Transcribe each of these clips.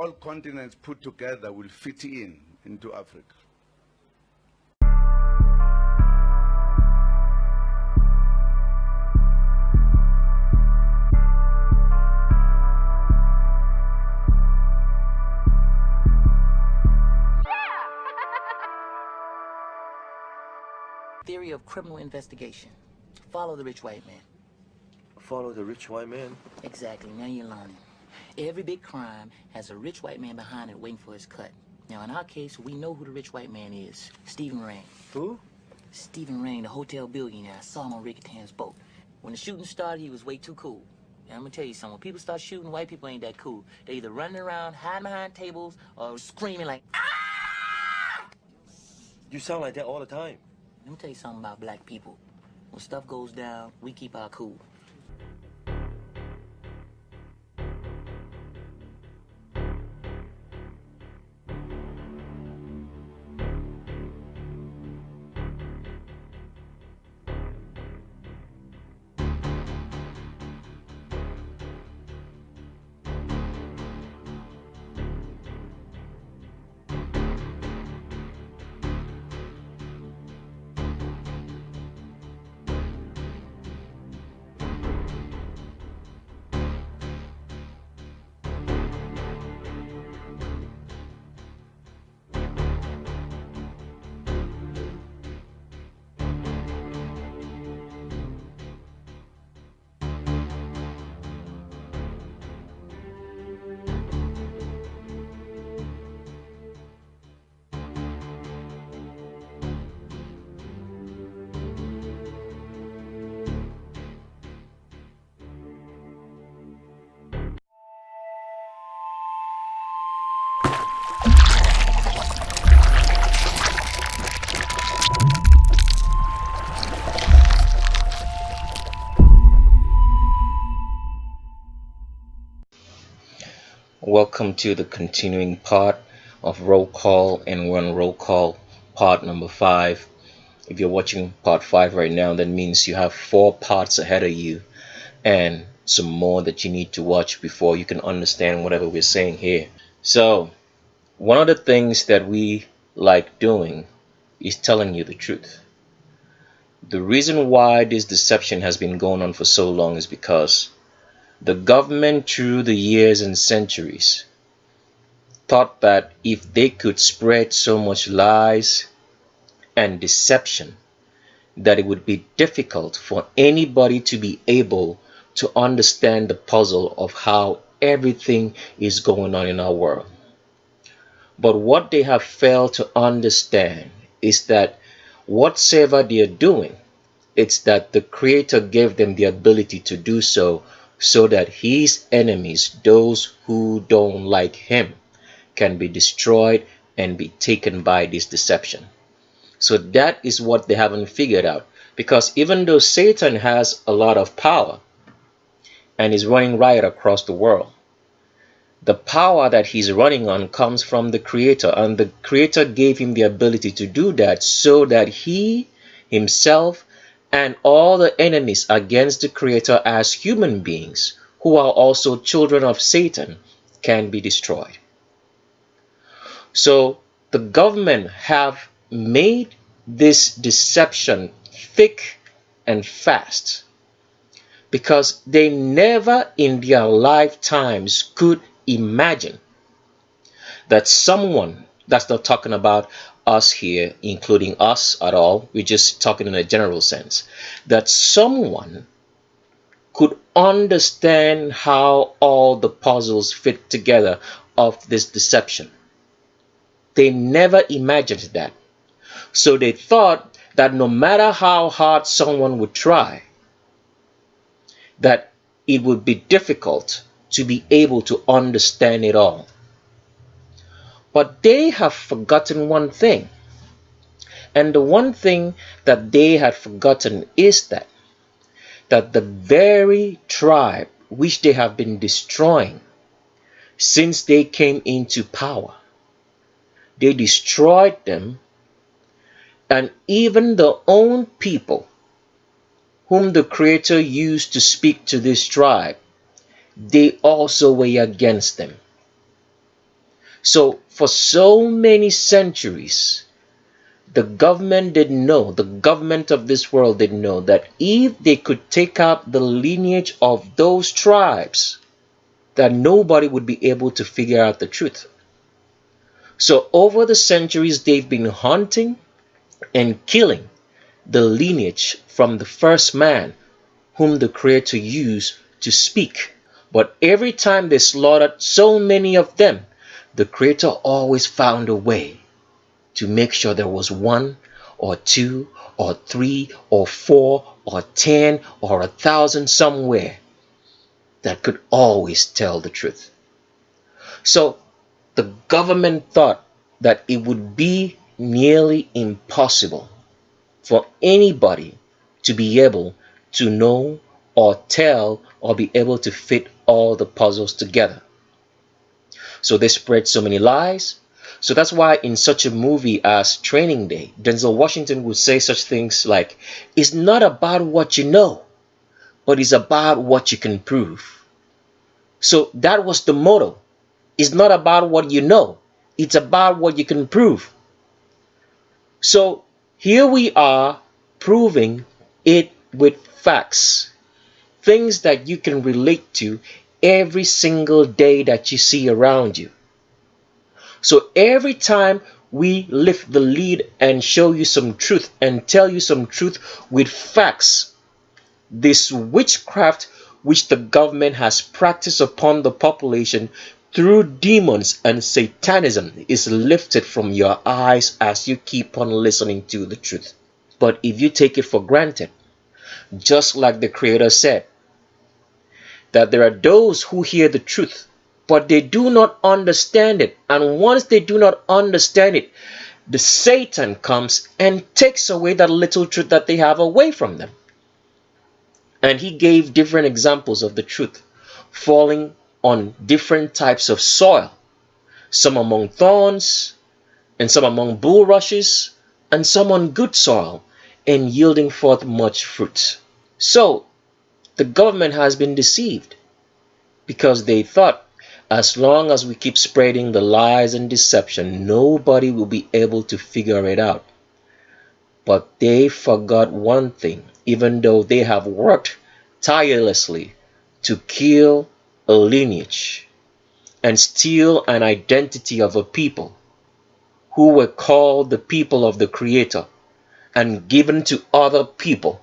all continents put together will fit into Africa. Theory of criminal investigation. Follow the rich white man. Follow the rich white man? Exactly. Now you're learning. Every big crime has a rich white man behind it waiting for his cut. Now, in our case, we know who the rich white man is. Stephen Rain. Who? Stephen Rain, the hotel billionaire. I saw him on Ricky Tan's boat. When the shooting started, he was way too cool. And I'm gonna tell you something. When people start shooting, white people ain't that cool. They either running around, hiding behind tables, or screaming like, ah! You sound like that all the time. Let me tell you something about black people. When stuff goes down, we keep our cool. Welcome to the continuing part of Roll Call, and we're on Roll Call part number 5. If you're watching part 5 right now, that means you have 4 parts ahead of you and some more that you need to watch before you can understand whatever we're saying here. So, one of the things that we like doing is telling you the truth. The reason why this deception has been going on for so long is because the government, through the years and centuries, thought that if they could spread so much lies and deception, that it would be difficult for anybody to be able to understand the puzzle of how everything is going on in our world. But what they have failed to understand is that whatsoever they are doing, it's that the Creator gave them the ability to do so that his enemies, those who don't like him, can be destroyed and be taken by this deception. So that is what they haven't figured out. Because even though Satan has a lot of power and is running riot across the world, the power that he's running on comes from the Creator, and the Creator gave him the ability to do that so that he himself and all the enemies against the Creator as human beings, who are also children of Satan, can be destroyed. So the government have made this deception thick and fast because they never in their lifetimes could imagine that someone, that's not talking about us here, including us at all, we're just talking in a general sense, that someone could understand how all the puzzles fit together of this deception. They never imagined that. So they thought that no matter how hard someone would try, that it would be difficult to be able to understand it all. But they have forgotten one thing. And the one thing that they had forgotten is that the very tribe which they have been destroying since they came into power, they destroyed them, and even the own people whom the Creator used to speak to this tribe, they also were against them. So for so many centuries, the government didn't know, the government of this world didn't know that if they could take out the lineage of those tribes, that nobody would be able to figure out the truth. So over the centuries, they've been hunting and killing the lineage from the first man whom the Creator used to speak. But every time they slaughtered so many of them, the Creator always found a way to make sure there was one or two or three or four or 10 or 1,000 somewhere that could always tell the truth. So the government thought that it would be nearly impossible for anybody to be able to know or tell or be able to fit all the puzzles together. So they spread so many lies. So that's why in such a movie as Training Day, Denzel Washington would say such things like, it's not about what you know, but it's about what you can prove. So that was the motto. It's not about what you know, it's about what you can prove. So here we are proving it with facts, things that you can relate to every single day that you see around you. So every time we lift the lead and show you some truth and tell you some truth with facts, this witchcraft which the government has practiced upon the population through demons and satanism is lifted from your eyes as you keep on listening to the truth. But if you take it for granted, just like the Creator said, that there are those who hear the truth, but they do not understand it. And once they do not understand it, the Satan comes and takes away that little truth that they have away from them. And he gave different examples of the truth falling on different types of soil, some among thorns, and some among bulrushes, and some on good soil, and yielding forth much fruit. So the government has been deceived because they thought as long as we keep spreading the lies and deception, nobody will be able to figure it out. But they forgot one thing. Even though they have worked tirelessly to kill a lineage and steal an identity of a people who were called the people of the Creator and given to other people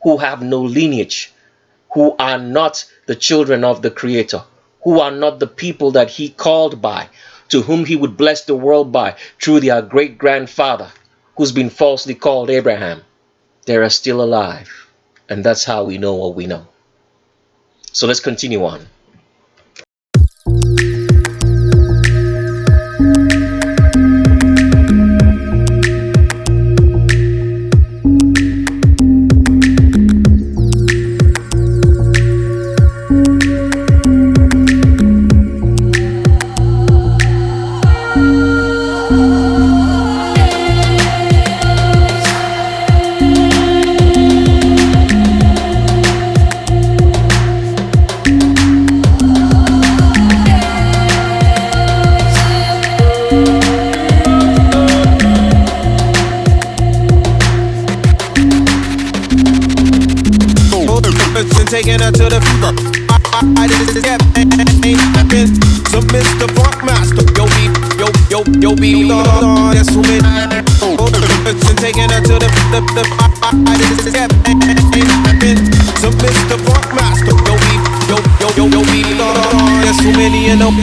who have no lineage, who are not the children of the Creator, who are not the people that He called by, to whom He would bless the world by through their great-grandfather who's been falsely called Abraham. They are still alive, and that's how we know what we know. So let's continue on. Taking her to the floor. I did that ain't been some Mr. Funkmaster. Yo, be that's who made taking her to the I did that ain't been some Mr. Funkmaster. Yo, be that's who many you know.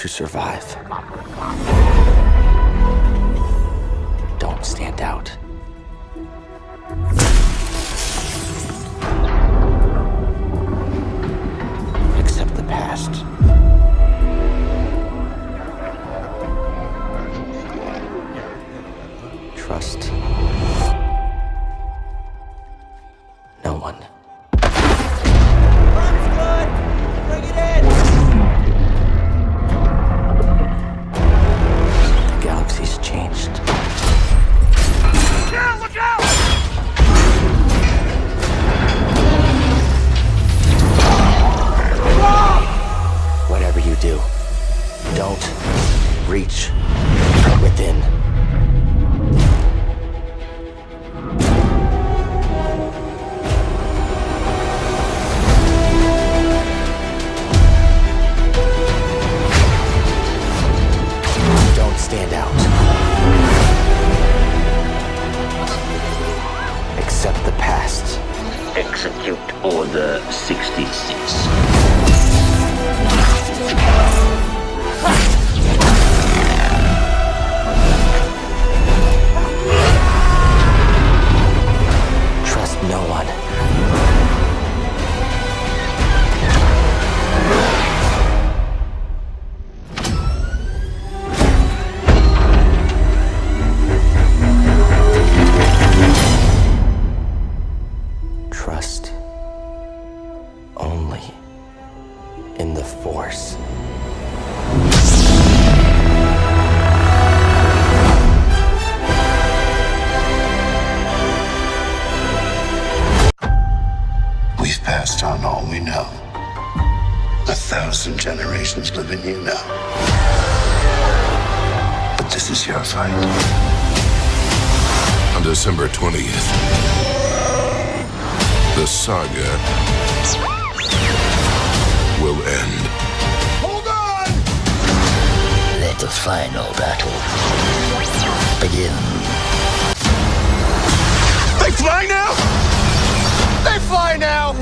to survive. Don't stand out. Accept the past. Trust no one. The galaxy's changed. Look out! Whatever you do, don't reach within. Don't stand out. Accept the past. Execute Order 66. Trust no one. Trust only in the Force. We've passed on all we know. 1,000 generations live in you now. But this is your fight. On December 20th, the saga will end. Hold on! Let the final battle begin. They fly now! They fly now!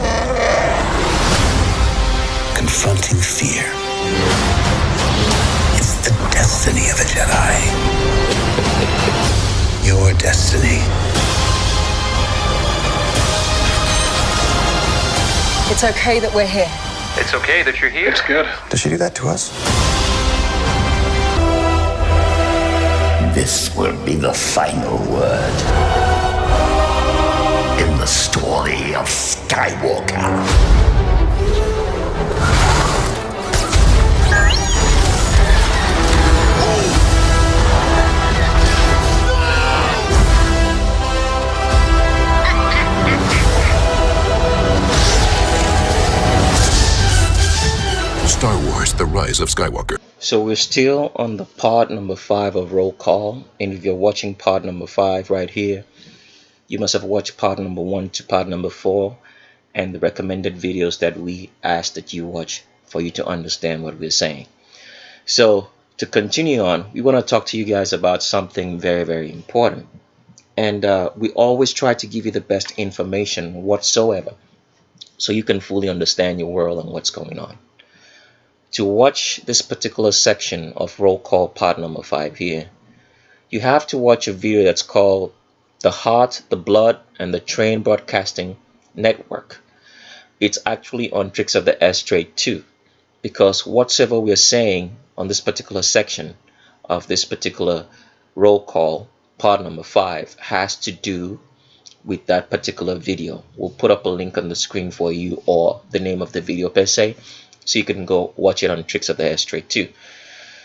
Confronting fear. It's the destiny of a Jedi. Your destiny. It's okay that we're here. It's okay that you're here. It's good. Does she do that to us? This will be the final word in the story of Skywalker. Star Wars: The Rise of Skywalker. So we're still on the part number 5 of roll call, and if you're watching part number 5 right here, you must have watched part number 1 to part number 4 and the recommended videos that we asked that you watch for you to understand what we're saying. So to continue on, we want to talk to you guys about something very, very important, and we always try to give you the best information whatsoever so you can fully understand your world and what's going on. To watch this particular section of roll call part number 5 here, you have to watch a video that's called The Heart, the Blood, and the Train Broadcasting Network. It's actually on Tricks of the S Trade 2, because whatsoever we're saying on this particular section of this particular roll call part number 5 has to do with that particular video. We'll put up a link on the screen for you, or the name of the video per se, so you can go watch it on Tricks of the S Trade 2.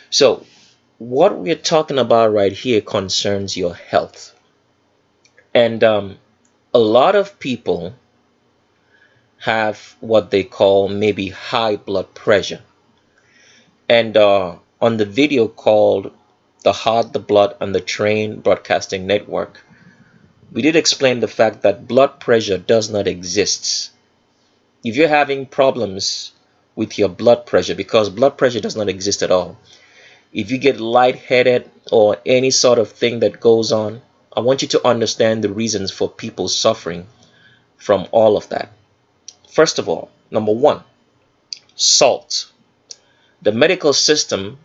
So what we're talking about right here concerns your health. And a lot of people have what they call maybe high blood pressure. And on the video called The Heart, the Blood, and the Train Broadcasting Network, we did explain the fact that blood pressure does not exist. If you're having problems with your blood pressure, because blood pressure does not exist at all, if you get lightheaded or any sort of thing that goes on, I want you to understand the reasons for people suffering from all of that. First of all, number 1, salt. The medical system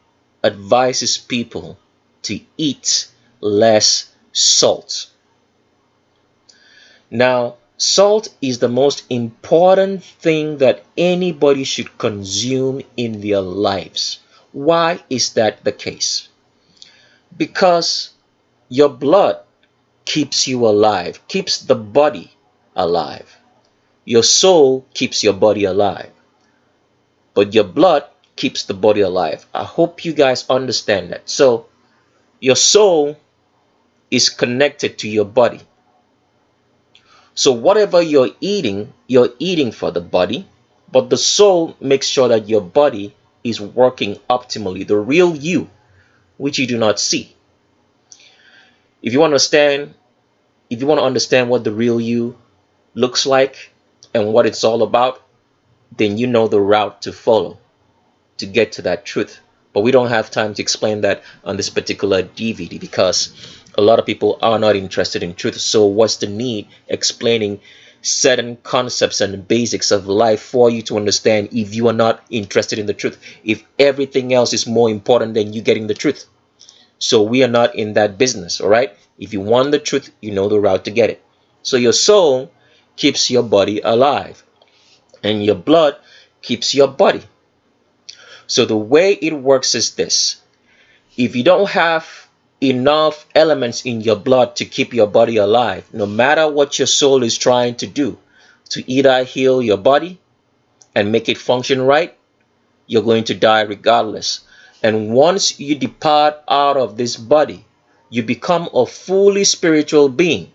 advises people to eat less salt. Now, salt is the most important thing that anybody should consume in their lives. Why is that the case? Because your blood keeps you alive, keeps the body alive. Your soul keeps your body alive, but your blood keeps the body alive. I hope you guys understand that. So your soul is connected to your body. So whatever you're eating for the body, but the soul makes sure that your body is working optimally, the real you, which you do not see. If you want to understand what the real you looks like and what it's all about, then you know the route to follow to get to that truth. But we don't have time to explain that on this particular DVD because a lot of people are not interested in truth. So what's the need explaining certain concepts and basics of life for you to understand if you are not interested in the truth, if everything else is more important than you getting the truth? So we are not in that business, all right? If you want the truth, you know the route to get it. So your soul keeps your body alive, and your blood keeps your body. So the way it works is this. If you don't have enough elements in your blood to keep your body alive, no matter what your soul is trying to do to either heal your body and make it function right, you're going to die regardless. And once you depart out of this body, you become a fully spiritual being.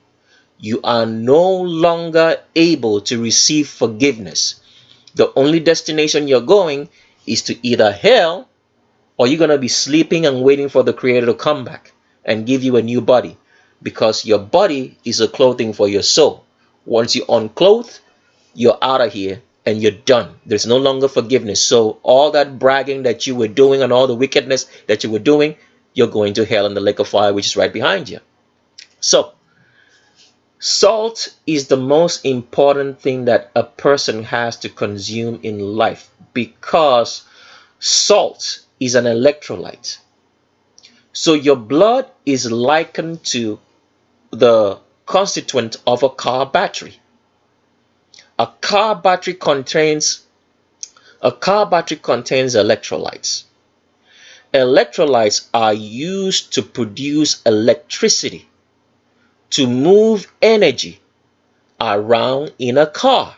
You are no longer able to receive forgiveness. The only destination you're going is to either hell, or you're going to be sleeping and waiting for the Creator to come back and give you a new body, because your body is a clothing for your soul. Once you unclothe, you're out of here and you're done. There's no longer forgiveness. So all that bragging that you were doing and all the wickedness that you were doing, you're going to hell in the lake of fire, which is right behind you. So salt is the most important thing that a person has to consume in life, because salt is an electrolyte. So your blood is likened to the constituent of a car battery. A car battery contains electrolytes. Electrolytes are used to produce electricity, to move energy around in a car.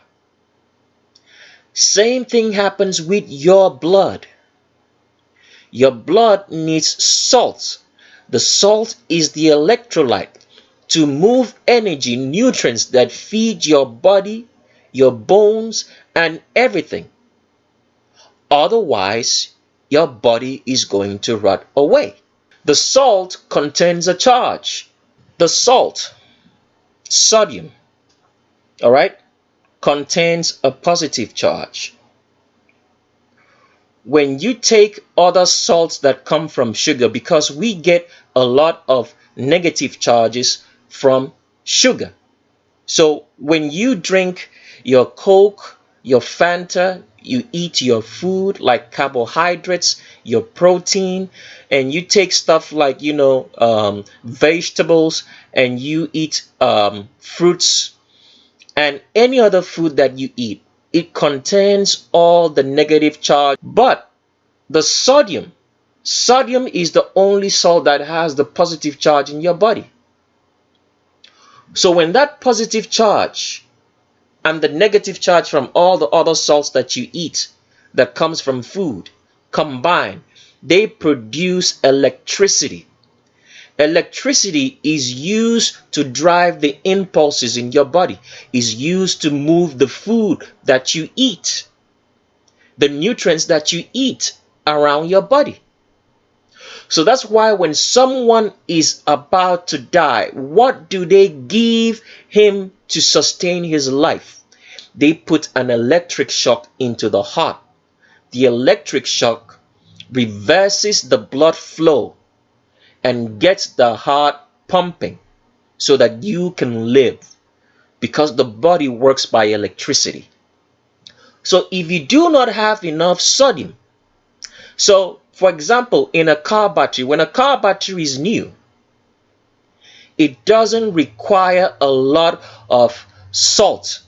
Same thing happens with your blood. Your blood needs salt. The salt is the electrolyte to move energy, nutrients that feed your body, your bones, and everything. Otherwise, your body is going to rot away. The salt contains a charge. The salt, sodium, all right, contains a positive charge. When you take other salts that come from sugar, because we get a lot of negative charges from sugar. So when you drink your Coke, your Fanta, you eat your food like carbohydrates, your protein, and you take stuff like, vegetables, and you eat fruits and any other food that you eat, it contains all the negative charge. But the sodium is the only salt that has the positive charge in your body. So when that positive charge and the negative charge from all the other salts that you eat that comes from food combine, they produce electricity. Electricity is used to drive the impulses in your body, is used to move the food that you eat, the nutrients that you eat around your body. So that's why when someone is about to die, what do they give him to sustain his life? They put an electric shock into the heart. The electric shock reverses the blood flow and gets the heart pumping so that you can live, because the body works by electricity. So if you do not have enough sodium, so For example, in a car battery, when a car battery is new, it doesn't require a lot of salt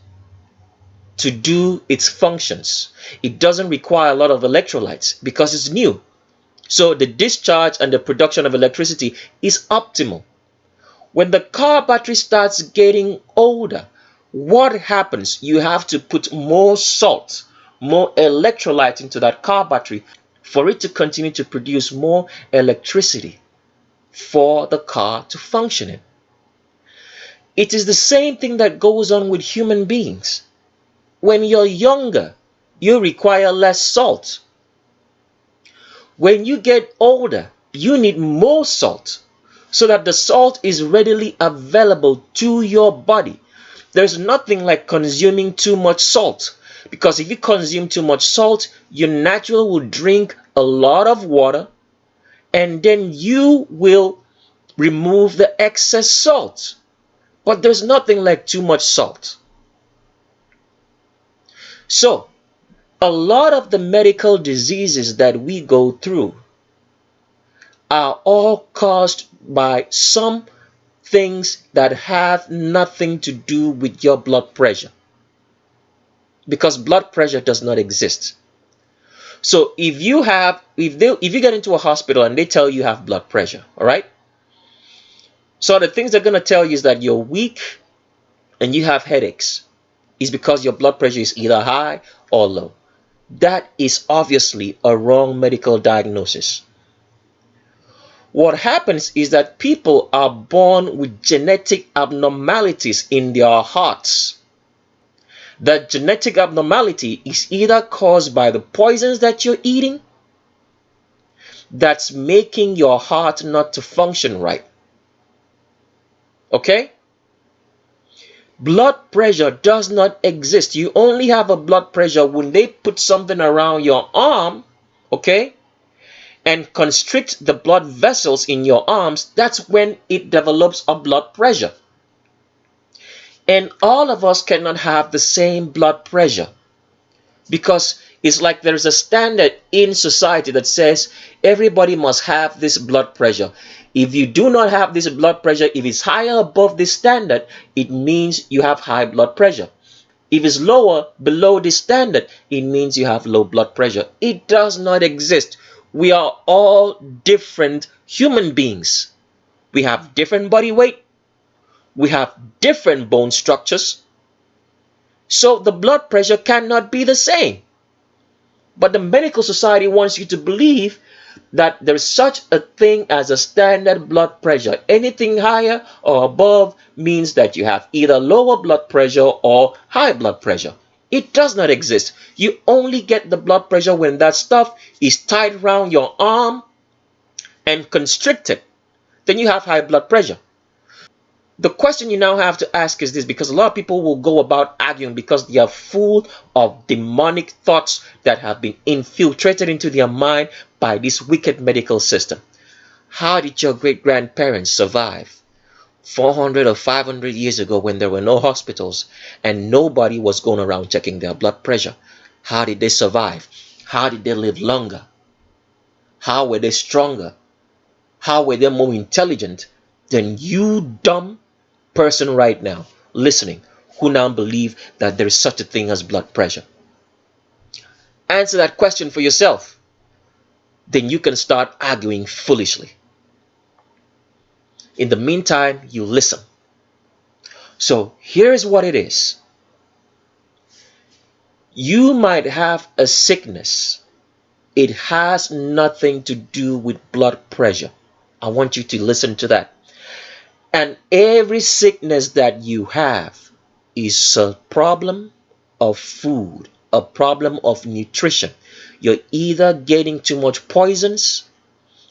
to do its functions. It doesn't require a lot of electrolytes because it's new. So the discharge and the production of electricity is optimal. When the car battery starts getting older, what happens? You have to put more salt, more electrolyte into that car battery for it to continue to produce more electricity for the car to function in. It is the same thing that goes on with human beings. When you're younger, you require less salt. When you get older, you need more salt so that the salt is readily available to your body. There's nothing like consuming too much salt, because if you consume too much salt, you naturally will drink a lot of water and then you will remove the excess salt. But there's nothing like too much salt. So, a lot of the medical diseases that we go through are all caused by some things that have nothing to do with your blood pressure, because blood pressure does not exist. So if you get into a hospital and they tell you have blood pressure, all right, so the things they're going to tell you is that you're weak and you have headaches is because your blood pressure is either high or low. That is obviously a wrong medical diagnosis. What happens is that people are born with genetic abnormalities in their hearts. That genetic abnormality is either caused by the poisons that you're eating that's making your heart not to function right. Okay? Blood pressure does not exist. You only have a blood pressure when they put something around your arm, okay, and constrict the blood vessels in your arms. That's when it develops a blood pressure. And all of us cannot have the same blood pressure, because it's like there's a standard in society that says everybody must have this blood pressure. If you do not have this blood pressure, if it's higher above this standard, it means you have high blood pressure. If it's lower below this standard, it means you have low blood pressure. It does not exist. We are all different human beings. We have different body weight. We have different bone structures. So the blood pressure cannot be the same. But the medical society wants you to believe that there's such a thing as a standard blood pressure. Anything higher or above means that you have either lower blood pressure or high blood pressure. It does not exist. You only get the blood pressure when that stuff is tied around your arm and constricted. Then you have high blood pressure. The question you now have to ask is this, because a lot of people will go about arguing because they are full of demonic thoughts that have been infiltrated into their mind by this wicked medical system. How did your great-grandparents survive 400 or 500 years ago when there were no hospitals and nobody was going around checking their blood pressure? How did they survive? How did they live longer? How were they stronger? How were they more intelligent than you dumb person right now listening who now believe that there is such a thing as blood pressure? Answer that question for yourself. Then you can start arguing foolishly. In the meantime, you listen. So here's what it is. You might have a sickness. It has nothing to do with blood pressure. I want you to listen to that. And every sickness that you have is a problem of food, a problem of nutrition. You're either getting too much poisons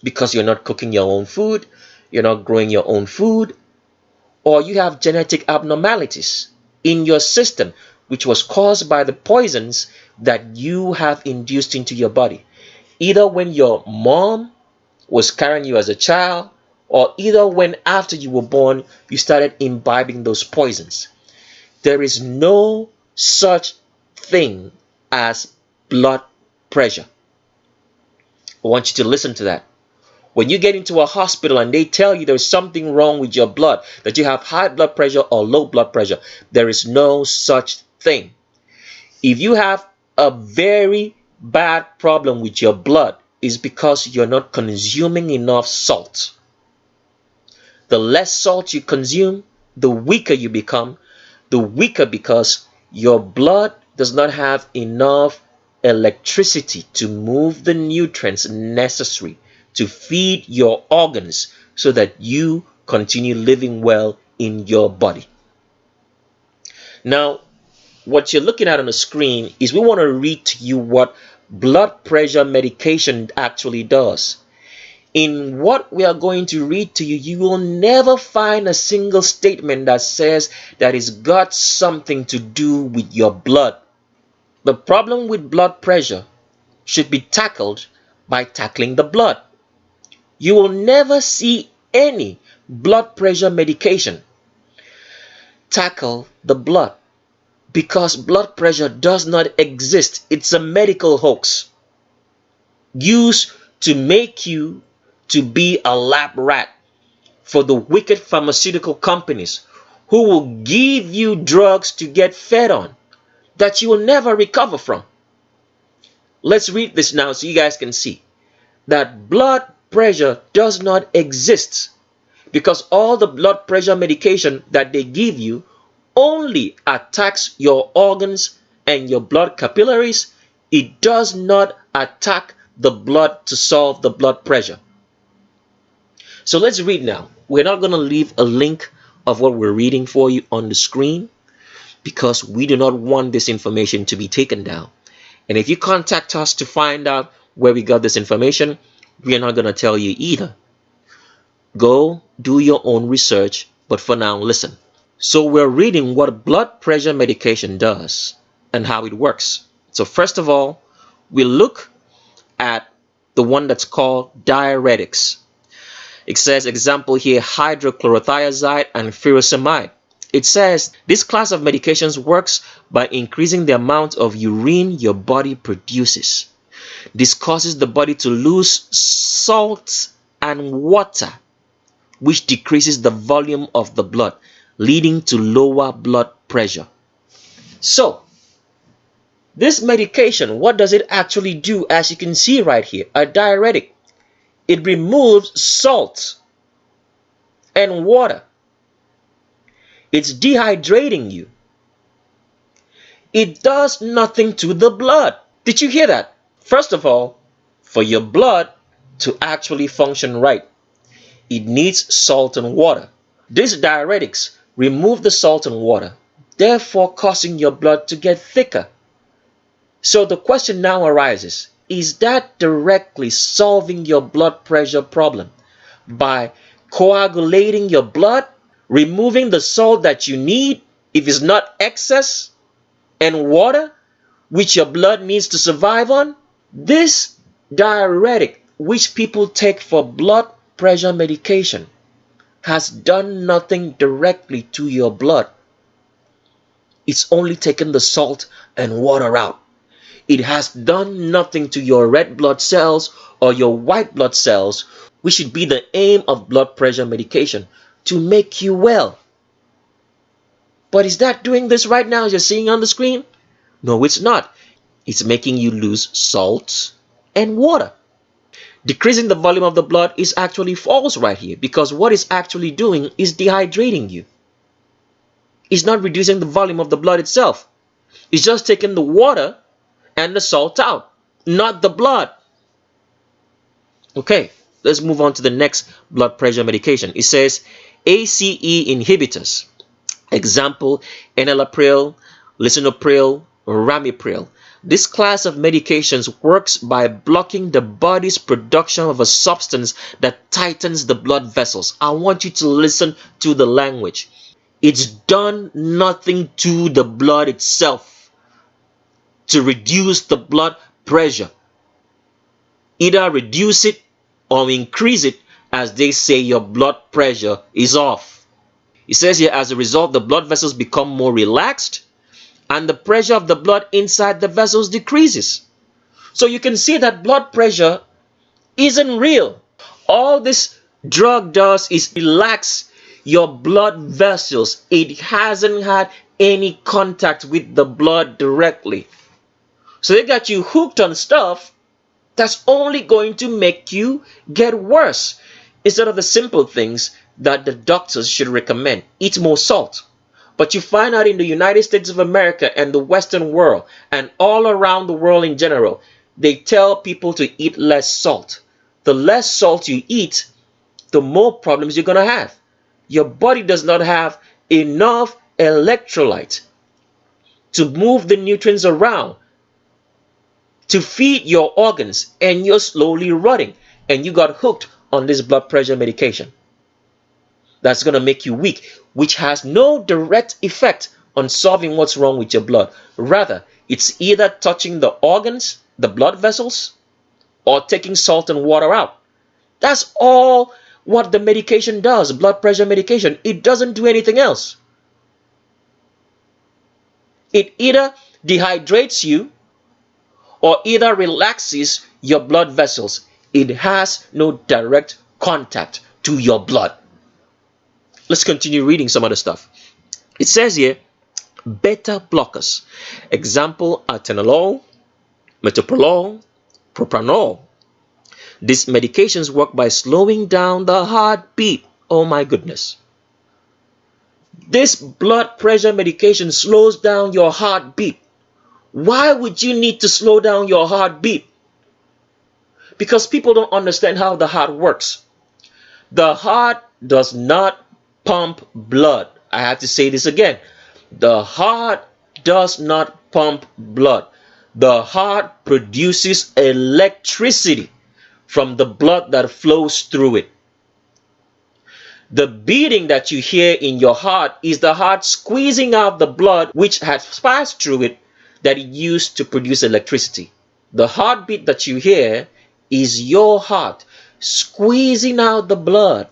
because you're not cooking your own food, you're not growing your own food, or you have genetic abnormalities in your system which was caused by the poisons that you have induced into your body. Either when your mom was carrying you as a child, or either when after you were born, you started imbibing those poisons. There is no such thing as blood pressure. I want you to listen to that. When you get into a hospital and they tell you there's something wrong with your blood, that you have high blood pressure or low blood pressure, there is no such thing. If you have a very bad problem with your blood, it's because you're not consuming enough salt. The less salt you consume, the weaker you become. The weaker because your blood does not have enough electricity to move the nutrients necessary to feed your organs so that you continue living well in your body. Now, what you're looking at on the screen is we want to read to you what blood pressure medication actually does. In what we are going to read to you, you will never find a single statement that says that it's got something to do with your blood. The problem with blood pressure should be tackled by tackling the blood. You will never see any blood pressure medication tackle the blood, because blood pressure does not exist. It's a medical hoax used to make you to be a lab rat for the wicked pharmaceutical companies who will give you drugs to get fed on that you will never recover from. Let's read this now so you guys can see that blood pressure does not exist, because all the blood pressure medication that they give you only attacks your organs and your blood capillaries. It does not attack the blood to solve the blood pressure. So let's read now. We're not going to leave a link of what we're reading for you on the screen, because we do not want this information to be taken down. And if you contact us to find out where we got this information, we are not going to tell you either. Go do your own research, but for now, listen. So we're reading what blood pressure medication does and how it works. So first of all, we look at the one that's called diuretics. It says, example here, hydrochlorothiazide and furosemide. It says this class of medications works by increasing the amount of urine your body produces. This causes the body to lose salt and water, which decreases the volume of the blood, leading to lower blood pressure. So, this medication, what does it actually do? As you can see right here, a diuretic. It removes salt and water. It's dehydrating you. It does nothing to the blood. Did you hear that? First of all, for your blood to actually function right, it needs salt and water. These diuretics remove the salt and water, therefore causing your blood to get thicker. So the question now arises, is that directly solving your blood pressure problem by coagulating your blood, removing the salt that you need if it's not excess, and water which your blood needs to survive on? This diuretic, which people take for blood pressure medication, has done nothing directly to your blood. It's only taken the salt and water out. It has done nothing to your red blood cells or your white blood cells, which should be the aim of blood pressure medication, to make you well. But is that doing this right now as you're seeing on the screen? No, it's not. It's making you lose salt and water. Decreasing the volume of the blood is actually false right here, because what it's actually doing is dehydrating you. It's not reducing the volume of the blood itself. It's just taking the water and the salt out, not the blood. Okay, let's move on to the next blood pressure medication. It says ACE inhibitors. Example, enalapril, lisinopril, ramipril. This class of medications works by blocking the body's production of a substance that tightens the blood vessels. I want you to listen to the language. It's done nothing to the blood itself to reduce the blood pressure. Either reduce it or increase it, as they say your blood pressure is off. It says here, as a result, the blood vessels become more relaxed and the pressure of the blood inside the vessels decreases. So you can see that blood pressure isn't real. All this drug does is relax your blood vessels. It hasn't had any contact with the blood directly. So they got you hooked on stuff that's only going to make you get worse. Instead of the simple things that the doctors should recommend. Eat more salt. But you find out in the United States of America and the Western world and all around the world in general, they tell people to eat less salt. The less salt you eat, the more problems you're going to have. Your body does not have enough electrolyte to move the nutrients around, to feed your organs, and you're slowly rotting. And you got hooked on this blood pressure medication that's going to make you weak, which has no direct effect on solving what's wrong with your blood. Rather, it's either touching the organs, the blood vessels, or taking salt and water out. That's all what the medication does, blood pressure medication. It doesn't do anything else. It either dehydrates you or either relaxes your blood vessels. It has no direct contact to your blood. Let's continue reading some other stuff. It says here, beta blockers. Example, atenolol, metoprolol, propranolol. These medications work by slowing down the heartbeat. Oh my goodness. This blood pressure medication slows down your heartbeat. Why would you need to slow down your heartbeat? Because people don't understand how the heart works. The heart does not pump blood. I have to say this again. The heart does not pump blood. The heart produces electricity from the blood that flows through it. The beating that you hear in your heart is the heart squeezing out the blood which has passed through it that it used to produce electricity. The heartbeat that you hear is your heart squeezing out the blood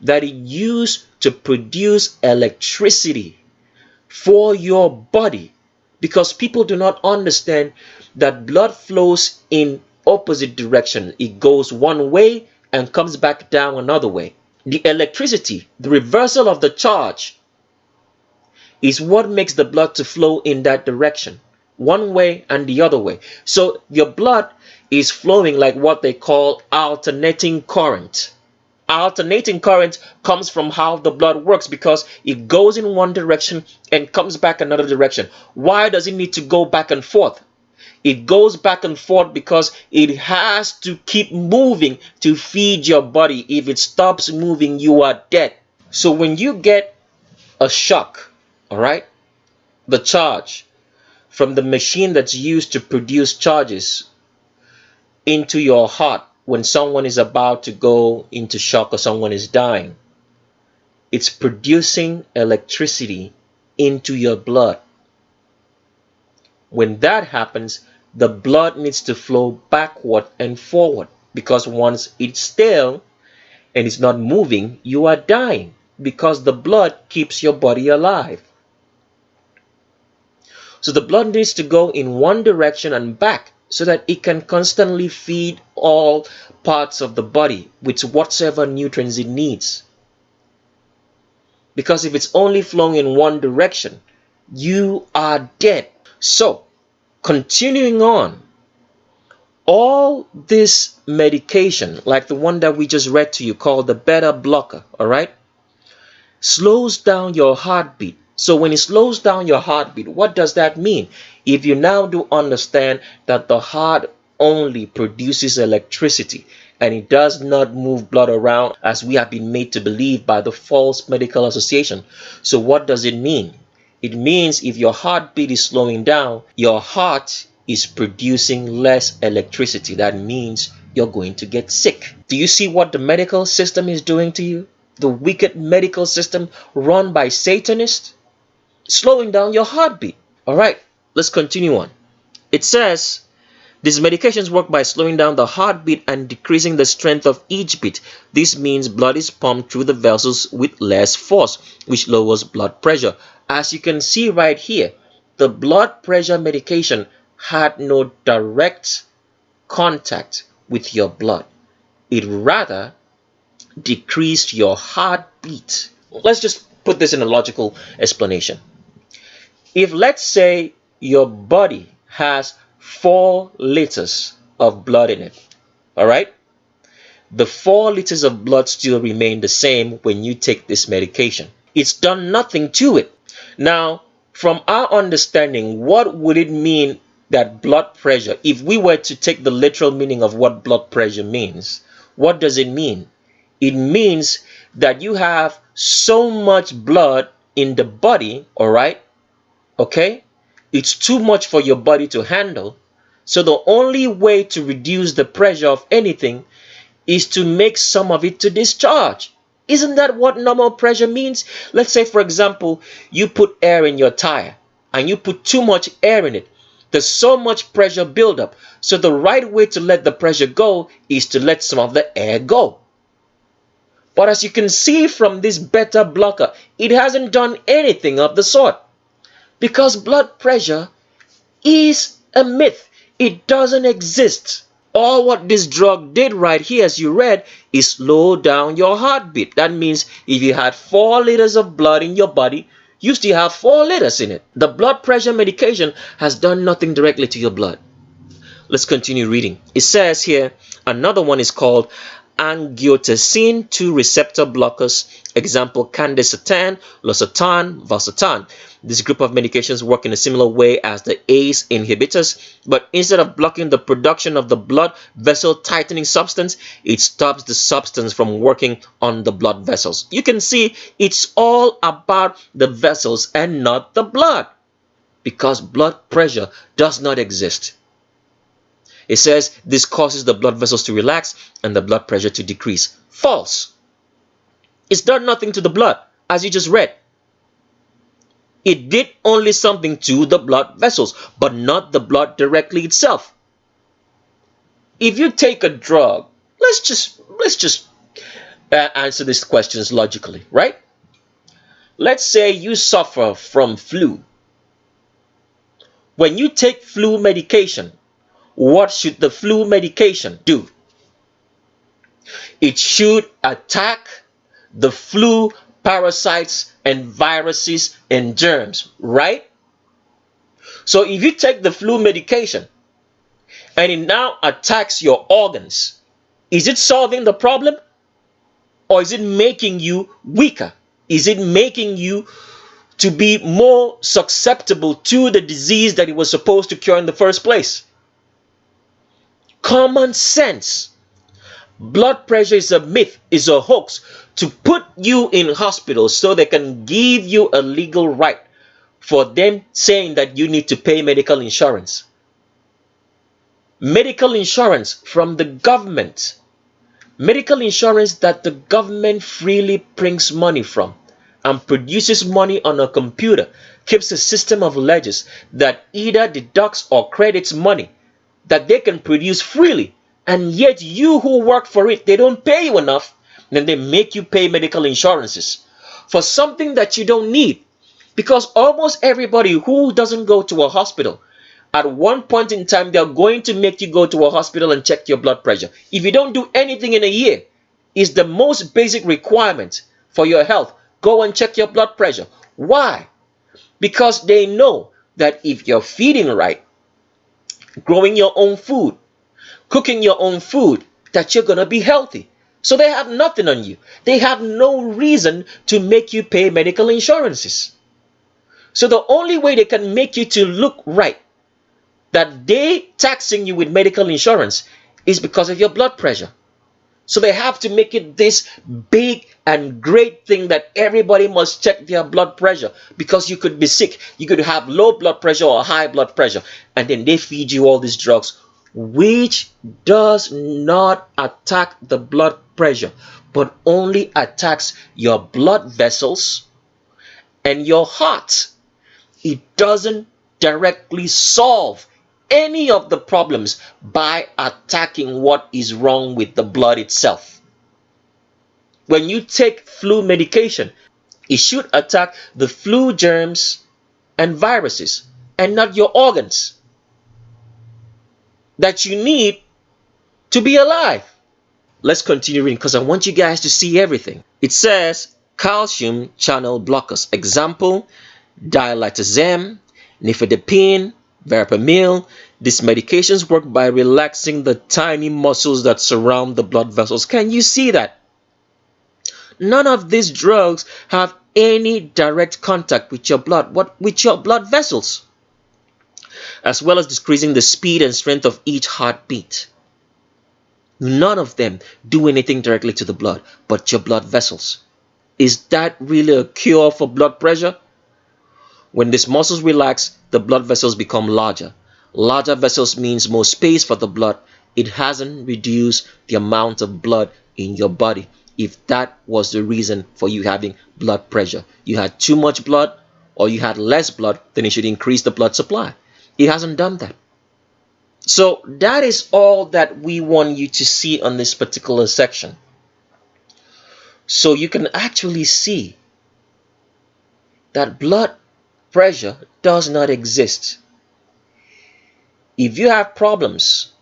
that it used to produce electricity for your body. Because people do not understand that blood flows in opposite direction. It goes one way and comes back down another way. The electricity, the reversal of the charge, is what makes the blood to flow in that direction, one way and the other way. So your blood is flowing like what they call alternating current. Alternating current comes from how the blood works, because it goes in one direction and comes back another direction. Why does it need to go back and forth? It goes back and forth because it has to keep moving to feed your body. If it stops moving, you are dead. So when you get a shock, all right, the charge from the machine that's used to produce charges into your heart when someone is about to go into shock or someone is dying, it's producing electricity into your blood. When that happens, the blood needs to flow backward and forward, because once it's still and it's not moving, you are dying, because the blood keeps your body alive. So the blood needs to go in one direction and back so that it can constantly feed all parts of the body with whatsoever nutrients it needs. Because if it's only flowing in one direction, you are dead. So, continuing on, all this medication, like the one that we just read to you called the beta blocker, all right, slows down your heartbeat. So when it slows down your heartbeat, what does that mean? If you now do understand that the heart only produces electricity and it does not move blood around as we have been made to believe by the false medical association. So what does it mean? It means if your heartbeat is slowing down, your heart is producing less electricity. That means you're going to get sick. Do you see what the medical system is doing to you? The wicked medical system run by Satanists? Slowing down your heartbeat. All right, let's continue on. It says, these medications work by slowing down the heartbeat and decreasing the strength of each beat. This means blood is pumped through the vessels with less force, which lowers blood pressure. As you can see right here, the blood pressure medication had no direct contact with your blood. It rather decreased your heartbeat. Let's just put this in a logical explanation. If, let's say, your body has 4 liters of blood in it, all right? The 4 liters of blood still remain the same when you take this medication. It's done nothing to it. Now, from our understanding, what would it mean that blood pressure, if we were to take the literal meaning of what blood pressure means, what does it mean? It means that you have so much blood in the body, all right? Okay? It's too much for your body to handle. So the only way to reduce the pressure of anything is to make some of it to discharge. Isn't that what normal pressure means? Let's say, for example, you put air in your tire and you put too much air in it. There's so much pressure buildup. So the right way to let the pressure go is to let some of the air go. But as you can see from this beta blocker, it hasn't done anything of the sort. Because blood pressure is a myth. It doesn't exist. All what this drug did right here, as you read, is slow down your heartbeat. That means if you had 4 liters of blood in your body, you still have 4 liters in it. The blood pressure medication has done nothing directly to your blood. Let's continue reading. It says here, another one is called angiotensin 2 receptor blockers. Example, candesartan, losartan, valsartan. This group of medications work in a similar way as the ACE inhibitors, but instead of blocking the production of the blood vessel tightening substance, it stops the substance from working on the blood vessels. You can see it's all about the vessels and not the blood, because blood pressure does not exist. It says this causes the blood vessels to relax and the blood pressure to decrease. False. It's done nothing to the blood, as you just read. It did only something to the blood vessels, but not the blood directly itself. If you take a drug, let's just answer these questions logically, right? Let's say you suffer from flu. When you take flu medication, what should the flu medication do? It should attack the flu parasites and viruses and germs, right? So if you take the flu medication and it now attacks your organs, is it solving the problem? Or is it making you weaker? Is it making you to be more susceptible to the disease that it was supposed to cure in the first place? Common sense. Blood pressure is a myth, is a hoax to put you in hospital so they can give you a legal right for them saying that you need to pay medical insurance. Medical insurance from the government. Medical insurance that the government freely prints money from and produces money on a computer, keeps a system of ledgers that either deducts or credits money that they can produce freely. And yet you who work for it, they don't pay you enough. Then they make you pay medical insurances for something that you don't need. Because almost everybody who doesn't go to a hospital, at one point in time, they're going to make you go to a hospital and check your blood pressure. If you don't do anything in a year, it's the most basic requirement for your health. Go and check your blood pressure. Why? Because they know that if you're feeding right, growing your own food, cooking your own food, that you're going to be healthy. So they have nothing on you. They have no reason to make you pay medical insurances. So the only way they can make you to look right, that they taxing you with medical insurance, is because of your blood pressure. So they have to make it this big and great thing that everybody must check their blood pressure, because you could be sick. You could have low blood pressure or high blood pressure. And then they feed you all these drugs, which does not attack the blood pressure, but only attacks your blood vessels and your heart. It doesn't directly solve any of the problems by attacking what is wrong with the blood itself. When you take flu medication, it should attack the flu germs and viruses and not your organs that you need to be alive. Let's continue reading because I want you guys to see everything. It says calcium channel blockers. Example, dilitazem, nifedipine, verapamil. These medications work by relaxing the tiny muscles that surround the blood vessels. Can you see that? None of these drugs have any direct contact with your blood vessels, as well as decreasing the speed and strength of each heartbeat. None of them do anything directly to the blood, but your blood vessels. Is that really a cure for blood pressure? When these muscles relax, the blood vessels become larger. Larger vessels means more space for the blood. It hasn't reduced the amount of blood in your body. If that was the reason for you having blood pressure, you had too much blood or you had less blood, then it should increase the blood supply. It hasn't done that. So that is all that we want you to see on this particular section. So you can actually see that blood pressure does not exist. If you have problems,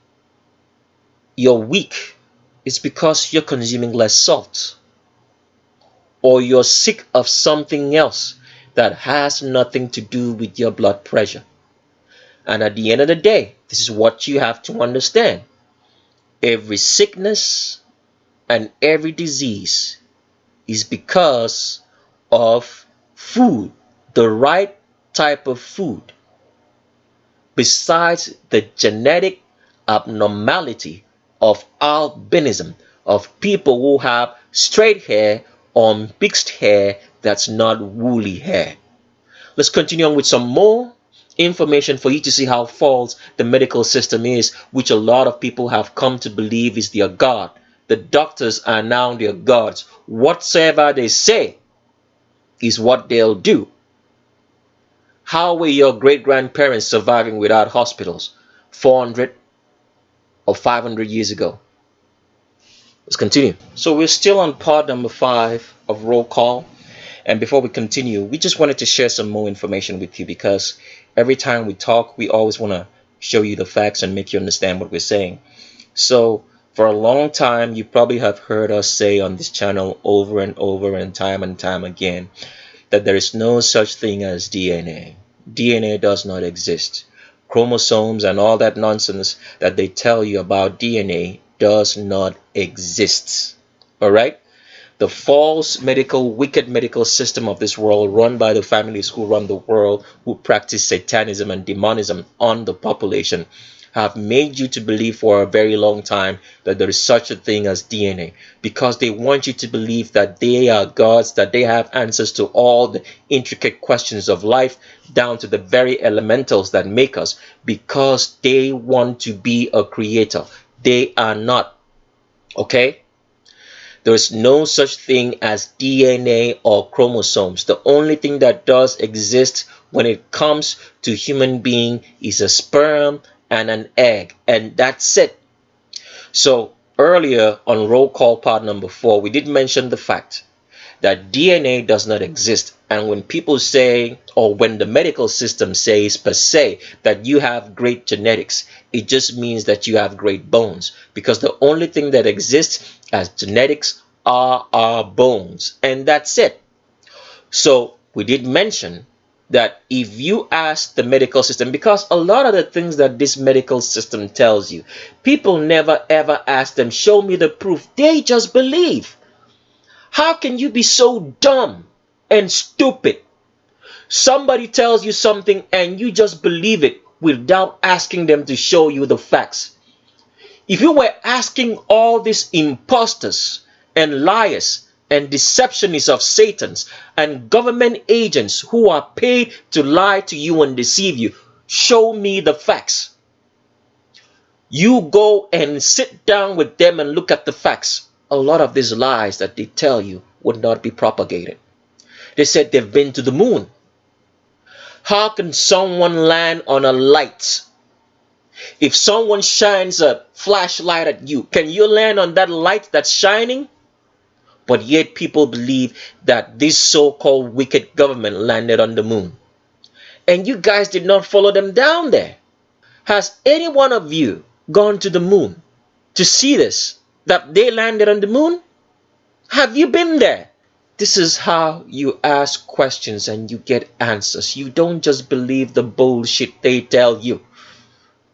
you're weak, it's because you're consuming less salt, or you're sick of something else that has nothing to do with your blood pressure. And at the end of the day, this is what you have to understand. Every sickness and every disease is because of food, the right type of food. Besides the genetic abnormality of albinism, of people who have straight hair or mixed hair that's not woolly hair. Let's continue on with some more information for you to see how false the medical system is, which a lot of people have come to believe is their God. The doctors are now their gods. Whatsoever they say is what they'll do. How were your great-grandparents surviving without hospitals 400 or 500 years ago? Let's continue. So we're still on part number 5 of roll call. And before we continue, we just wanted to share some more information with you, because every time we talk, we always want to show you the facts and make you understand what we're saying. So for a long time, you probably have heard us say on this channel over and over and time again that there is no such thing as DNA. DNA does not exist. Chromosomes and all that nonsense that they tell you about DNA does not exist. All right? The false wicked medical system of this world, run by the families who run the world, who practice satanism and demonism on the population, have made you to believe for a very long time that there is such a thing as DNA, because they want you to believe that they are gods, that they have answers to all the intricate questions of life, down to the very elementals that make us, because they want to be a creator. They are not. Okay? There is no such thing as DNA or chromosomes. The only thing that does exist when it comes to human being is a sperm and an egg, and that's it. So earlier on roll call part number 4, we did mention the fact that DNA does not exist. And when people say, or when the medical system says per se that you have great genetics, it just means that you have great bones, because the only thing that exists as genetics are our bones, and that's it. So we did mention that if you ask the medical system, because a lot of the things that this medical system tells you, people never ever ask them, show me the proof. They just believe. How can you be so dumb and stupid? Somebody tells you something and you just believe it without asking them to show you the facts. If you were asking all these imposters and liars and deceptionists of Satans and government agents who are paid to lie to you and deceive you, show me the facts. You go and sit down with them and look at the facts. A lot of these lies that they tell you would not be propagated. They said they've been to the moon. How can someone land on a light? If someone shines a flashlight at you, can you land on that light that's shining? But yet people believe that this so-called wicked government landed on the moon. And you guys did not follow them down there. Has any one of you gone to the moon? to see this, that they landed on the moon? Have you been there? This is how you ask questions and you get answers. You don't just believe the bullshit they tell you.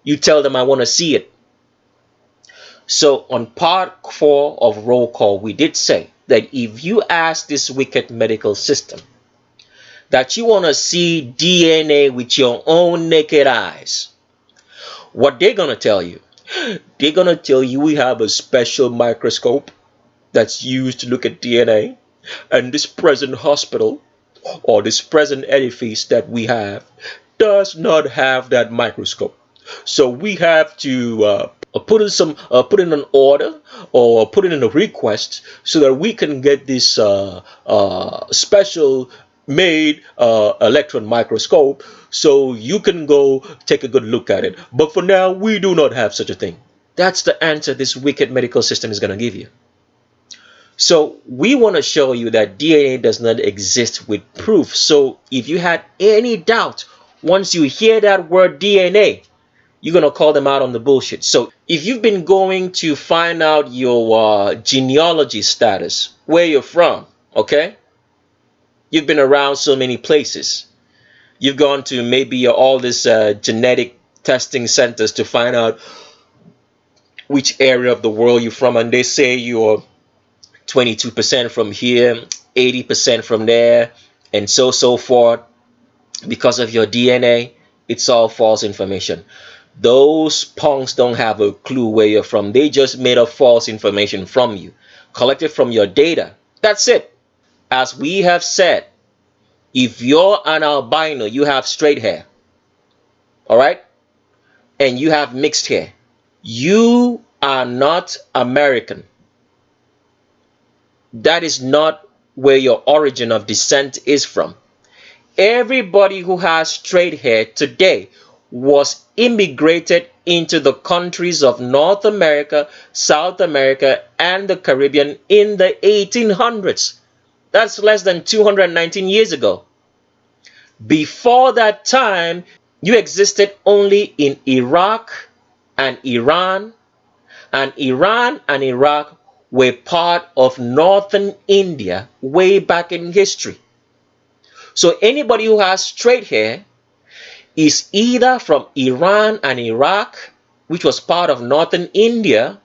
You tell them, I want to see it. So on part 4 of Roll Call, we did say that if you ask this wicked medical system that you want to see DNA with your own naked eyes, what they're going to tell you, they're going to tell you we have a special microscope that's used to look at DNA, and this present hospital or this present edifice that we have does not have that microscope. So we have to put in an order or put in a request so that we can get this special made electron microscope so you can go take a good look at it. But for now, we do not have such a thing. That's the answer this wicked medical system is going to give you. So we want to show you that DNA does not exist with proof. So if you had any doubt, once you hear that word DNA, you're going to call them out on the bullshit. So if you've been going to find out your genealogy status, where you're from, okay? You've been around so many places. You've gone to maybe all these genetic testing centers to find out which area of the world you're from, and they say you're 22% from here, 80% from there, and so forth. Because of your DNA, it's all false information. Those punks don't have a clue where you're from. They just made up false information from you, collected from your data. That's it. As we have said, if you're an albino, you have straight hair, all right, and you have mixed hair, you are not American. That is not where your origin of descent is from. Everybody who has straight hair today was immigrated into the countries of North America, South America, and the Caribbean in the 1800s. That's less than 219 years ago. Before that time, you existed only in Iraq and Iran, and Iraq were part of northern India way back in history. So anybody who has straight hair is either from Iran and Iraq, which was part of northern India,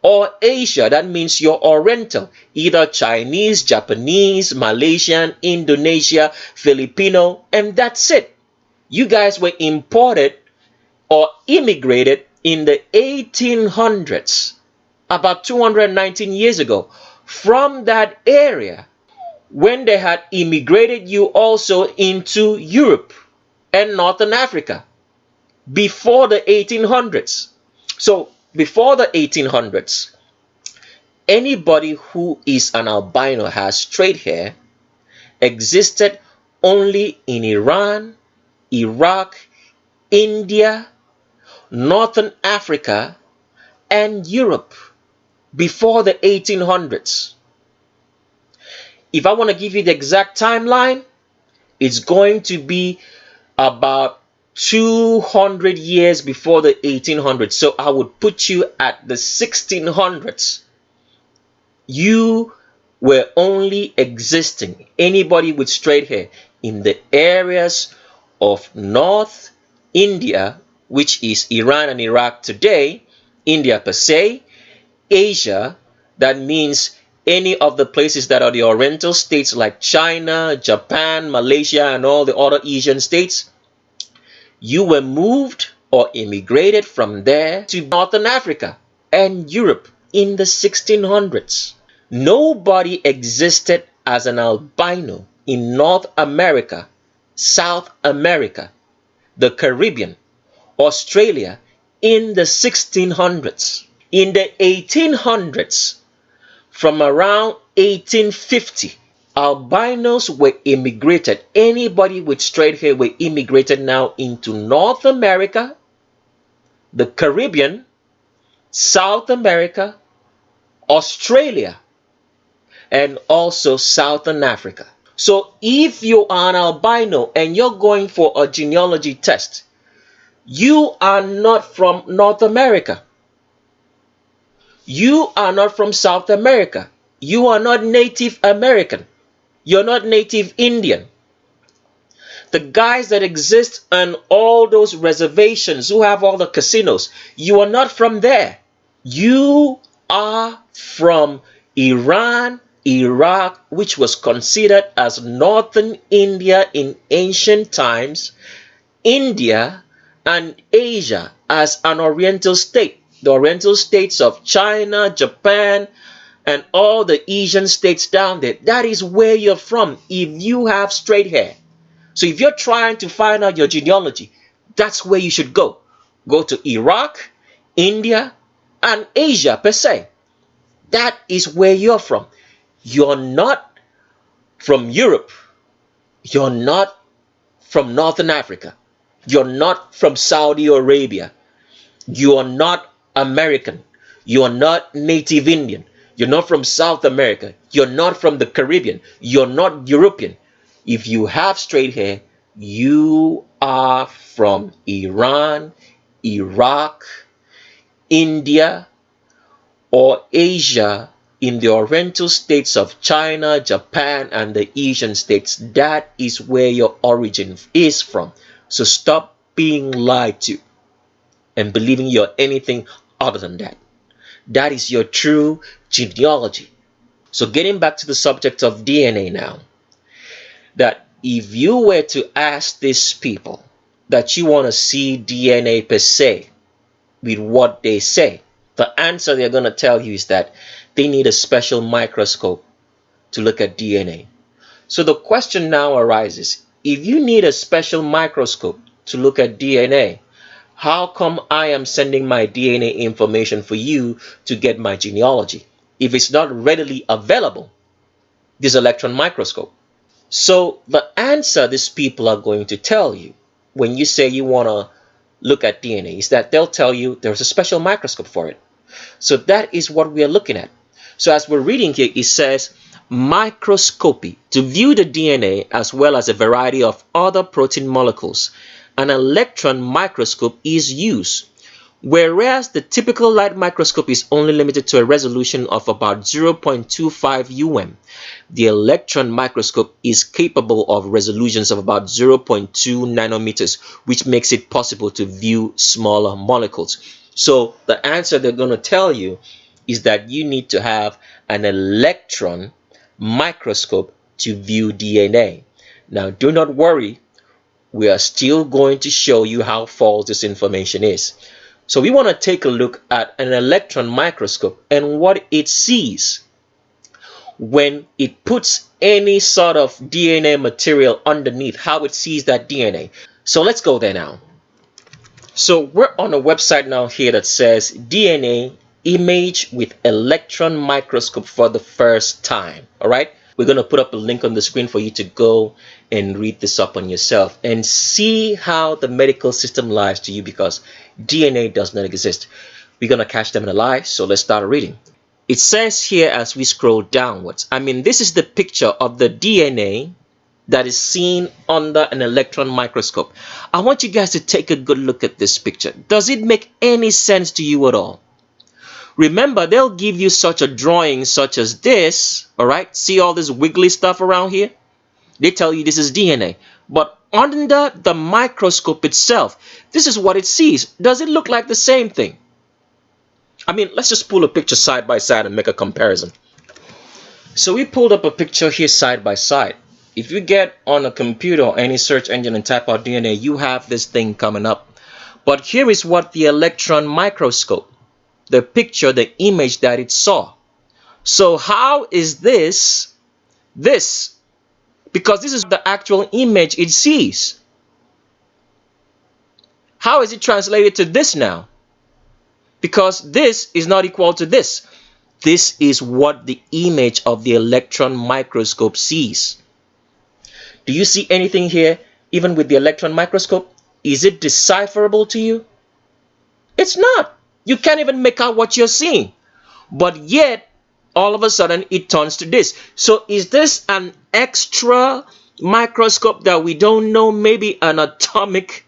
or Asia. That means you're Oriental, either Chinese, Japanese, Malaysian, Indonesia, Filipino, and that's it. You guys were imported or immigrated in the 1800s, about 219 years ago, from that area, when they had immigrated you also into Europe and Northern Africa before the 1800s. So before the 1800s, anybody who is an albino has straight hair existed only in Iran, Iraq, India, Northern Africa, and Europe before the 1800s. If I want to give you the exact timeline, it's going to be about 200 years before the 1800s. So I would put you at the 1600s. You were only existing, anybody with straight hair, in the areas of North India, which is Iran and Iraq today, India per se, Asia, that means any of the places that are the Oriental states like China, Japan, Malaysia, and all the other Asian states. You were moved or immigrated from there to Northern Africa and Europe in the 1600s. Nobody existed as an albino in North America, South America, the Caribbean, Australia in the 1600s. In the 1800s, from around 1850, albinos were immigrated. Anybody with straight hair were immigrated now into North America, the Caribbean, South America, Australia, and also Southern Africa. So if you are an albino and you're going for a genealogy test, you are not from North America. You are not from South America. You are not Native American. You're not Native Indian. The guys that exist on all those reservations who have all the casinos, you are not from there. You are from Iran, Iraq, which was considered as northern India in ancient times, India, and Asia as an oriental state. The oriental states of China, Japan, and all the Asian states down there. That is where you're from if you have straight hair. So if you're trying to find out your genealogy, that's where you should go. Go to Iraq, India, and Asia per se. That is where you're from. You're not from Europe. You're not from Northern Africa. You're not from Saudi Arabia. You are not American. You are not Native Indian. You're not from South America. You're not from the Caribbean. You're not European. If you have straight hair, you are from Iran, Iraq, India, or Asia in the oriental states of China, Japan, and the Asian states. That is where your origin is from. So stop being lied to and believing you're anything other than that. That is your true genealogy. So getting back to the subject of DNA now, that if you were to ask these people that you want to see DNA per se with what they say, the answer they're going to tell you is that they need a special microscope to look at DNA. So the question now arises, if you need a special microscope to look at DNA, how come I am sending my DNA information for you to get my genealogy if it's not readily available, this electron microscope? So the answer these people are going to tell you when you say you want to look at DNA is that they'll tell you there's a special microscope for it. So that is what we are looking at. So as we're reading here, it says microscopy to view the DNA as well as a variety of other protein molecules. An electron microscope is used, whereas the typical light microscope is only limited to a resolution of about 0.25 the electron microscope is capable of resolutions of about 0.2 nanometers, which makes it possible to view smaller molecules. So the answer they're going to tell you is that you need to have an electron microscope to view DNA. Now do not worry, we are still going to show you how false this information is. So we want to take a look at an electron microscope and what it sees when it puts any sort of DNA material underneath, how it sees that DNA. So let's go there now. So we're on a website now here that says DNA image with electron microscope for the first time. All right, we're going to put up a link on the screen for you to go and read this up on yourself and see how the medical system lies to you, because DNA does not exist. We're going to catch them in a lie. So let's start reading. It says here as we scroll downwards, this is the picture of the DNA that is seen under an electron microscope. I want you guys to take a good look at this picture. Does it make any sense to you at all? Remember, they'll give you such a drawing such as this, all right? See all this wiggly stuff around here? They tell you this is DNA. But under the microscope itself, this is what it sees. Does it look like the same thing? Let's just pull a picture side by side and make a comparison. So we pulled up a picture here side by side. If you get on a computer or any search engine and type out DNA, you have this thing coming up. But here is what the electron microscope, the picture, the image that it saw. So how is this? Because this is the actual image it sees. How is it translated to this now? Because this is not equal to this. This is what the image of the electron microscope sees. Do you see anything here, even with the electron microscope? Is it decipherable to you? It's not. You can't even make out what you're seeing. But yet, all of a sudden, it turns to this. So is this an extra microscope that we don't know? Maybe an atomic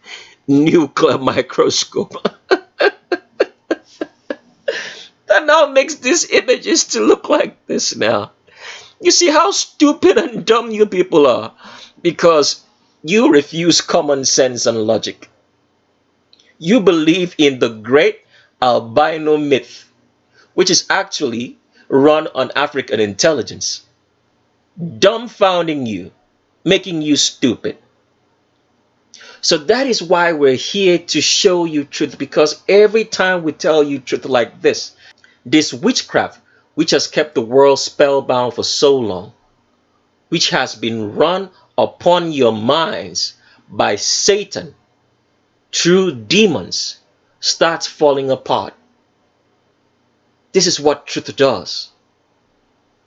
nuclear microscope. that now makes these images to look like this now. You see how stupid and dumb you people are because you refuse common sense and logic. You believe in the great albino myth, which is actually run on African intelligence, dumbfounding you, making you stupid. So that is why we're here to show you truth, because every time we tell you truth like this witchcraft, which has kept the world spellbound for so long, which has been run upon your minds by Satan through demons, starts falling apart. This is what truth does.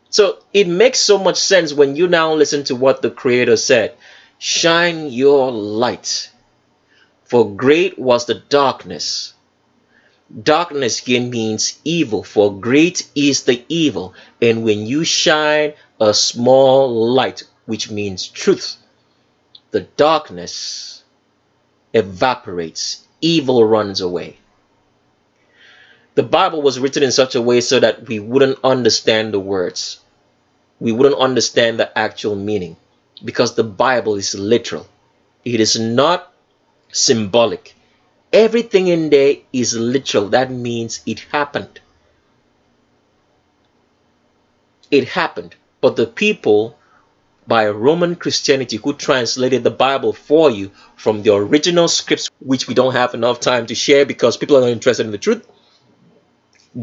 So it makes so much sense when you now listen to what the Creator said. Shine your light, for great was the darkness. Darkness here means evil, for great is the evil. And when you shine a small light, which means truth, the darkness evaporates, evil runs away. The Bible was written in such a way so that we wouldn't understand the words. We wouldn't understand the actual meaning, because the Bible is literal. It is not symbolic. Everything in there is literal. That means it happened. It happened. But the people by Roman Christianity who translated the Bible for you from the original scripts, which we don't have enough time to share because people are not interested in the truth,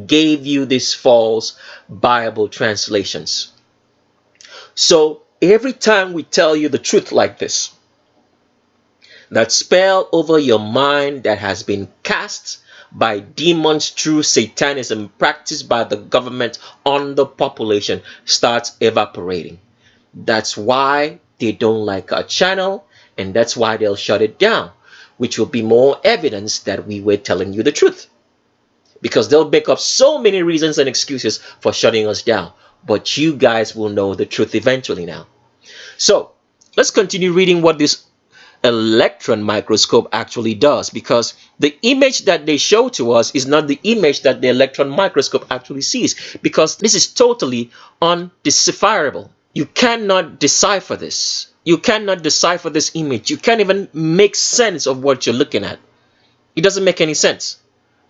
gave you these false Bible translations. So every time we tell you the truth like this, that spell over your mind that has been cast by demons through Satanism practiced by the government on the population starts evaporating. That's why they don't like our channel, and that's why they'll shut it down, which will be more evidence that we were telling you the truth. Because they'll make up so many reasons and excuses for shutting us down. But you guys will know the truth eventually now. So let's continue reading what this electron microscope actually does, because the image that they show to us is not the image that the electron microscope actually sees, because this is totally undecipherable. You cannot decipher this. You cannot decipher this image. You can't even make sense of what you're looking at. It doesn't make any sense.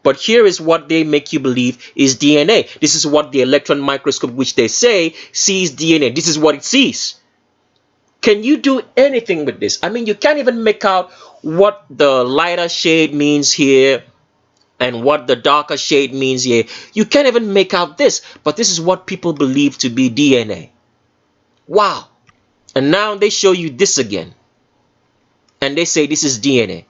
But here is what they make you believe is DNA. This is what the electron microscope, which they say sees DNA. This is what it sees. Can you do anything with this? I mean, you can't even make out what the lighter shade means here and what the darker shade means here. You can't even make out this, but this is what people believe to be DNA. Wow. And now they show you this again, and they say this is DNA.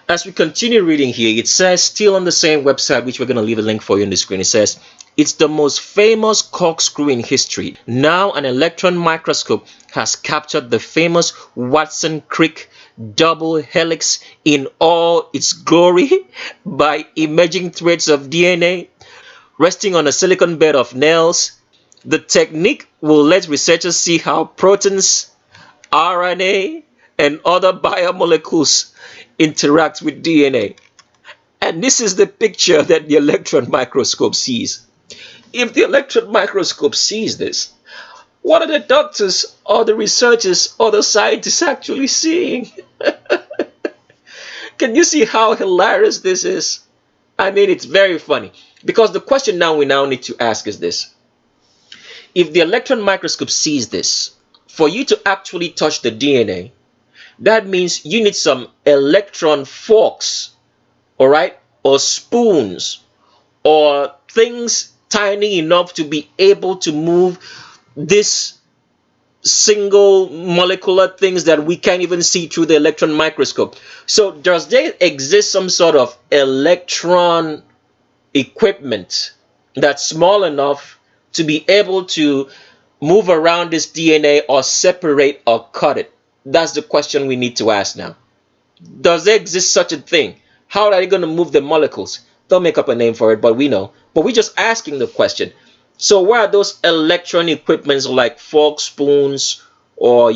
As we continue reading here, it says, still on the same website, which we're going to leave a link for you on the screen, it says, it's the most famous corkscrew in history. Now an electron microscope has captured the famous Watson-Crick double helix in all its glory by emerging threads of DNA resting on a silicon bed of nails. The technique will let researchers see how proteins, RNA, and other biomolecules interact with DNA. And this is the picture that the electron microscope sees. If the electron microscope sees this, what are the doctors or the researchers or the scientists actually seeing? Can you see how hilarious this is? I mean, it's very funny. Because the question now we need to ask is this. If the electron microscope sees this, for you to actually touch the DNA, that means you need some electron forks, all right, or spoons, or things tiny enough to be able to move this single molecular things that we can't even see through the electron microscope. So does there exist some sort of electron equipment that's small enough to be able to move around this DNA or separate or cut it? That's the question we need to ask now. Does there exist such a thing? How are they going to move the molecules? They'll make up a name for it, but we know. But we're just asking the question. So where are those electron equipments like fork, spoons, or,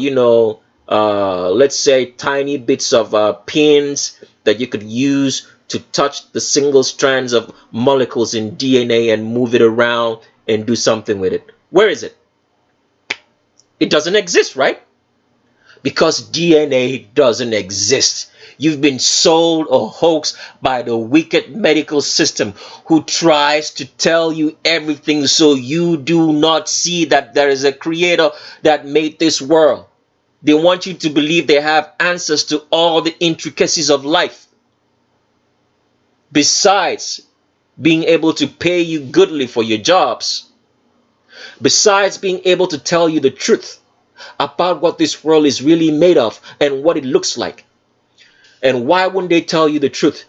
let's say tiny bits of pins that you could use to touch the single strands of molecules in DNA and move it around and do something with it? Where is it? It doesn't exist, right? Because DNA doesn't exist. You've been sold a hoax by the wicked medical system who tries to tell you everything so you do not see that there is a creator that made this world. They want you to believe they have answers to all the intricacies of life. Besides being able to pay you goodly for your jobs, besides being able to tell you the truth about what this world is really made of and what it looks like. And why wouldn't they tell you the truth?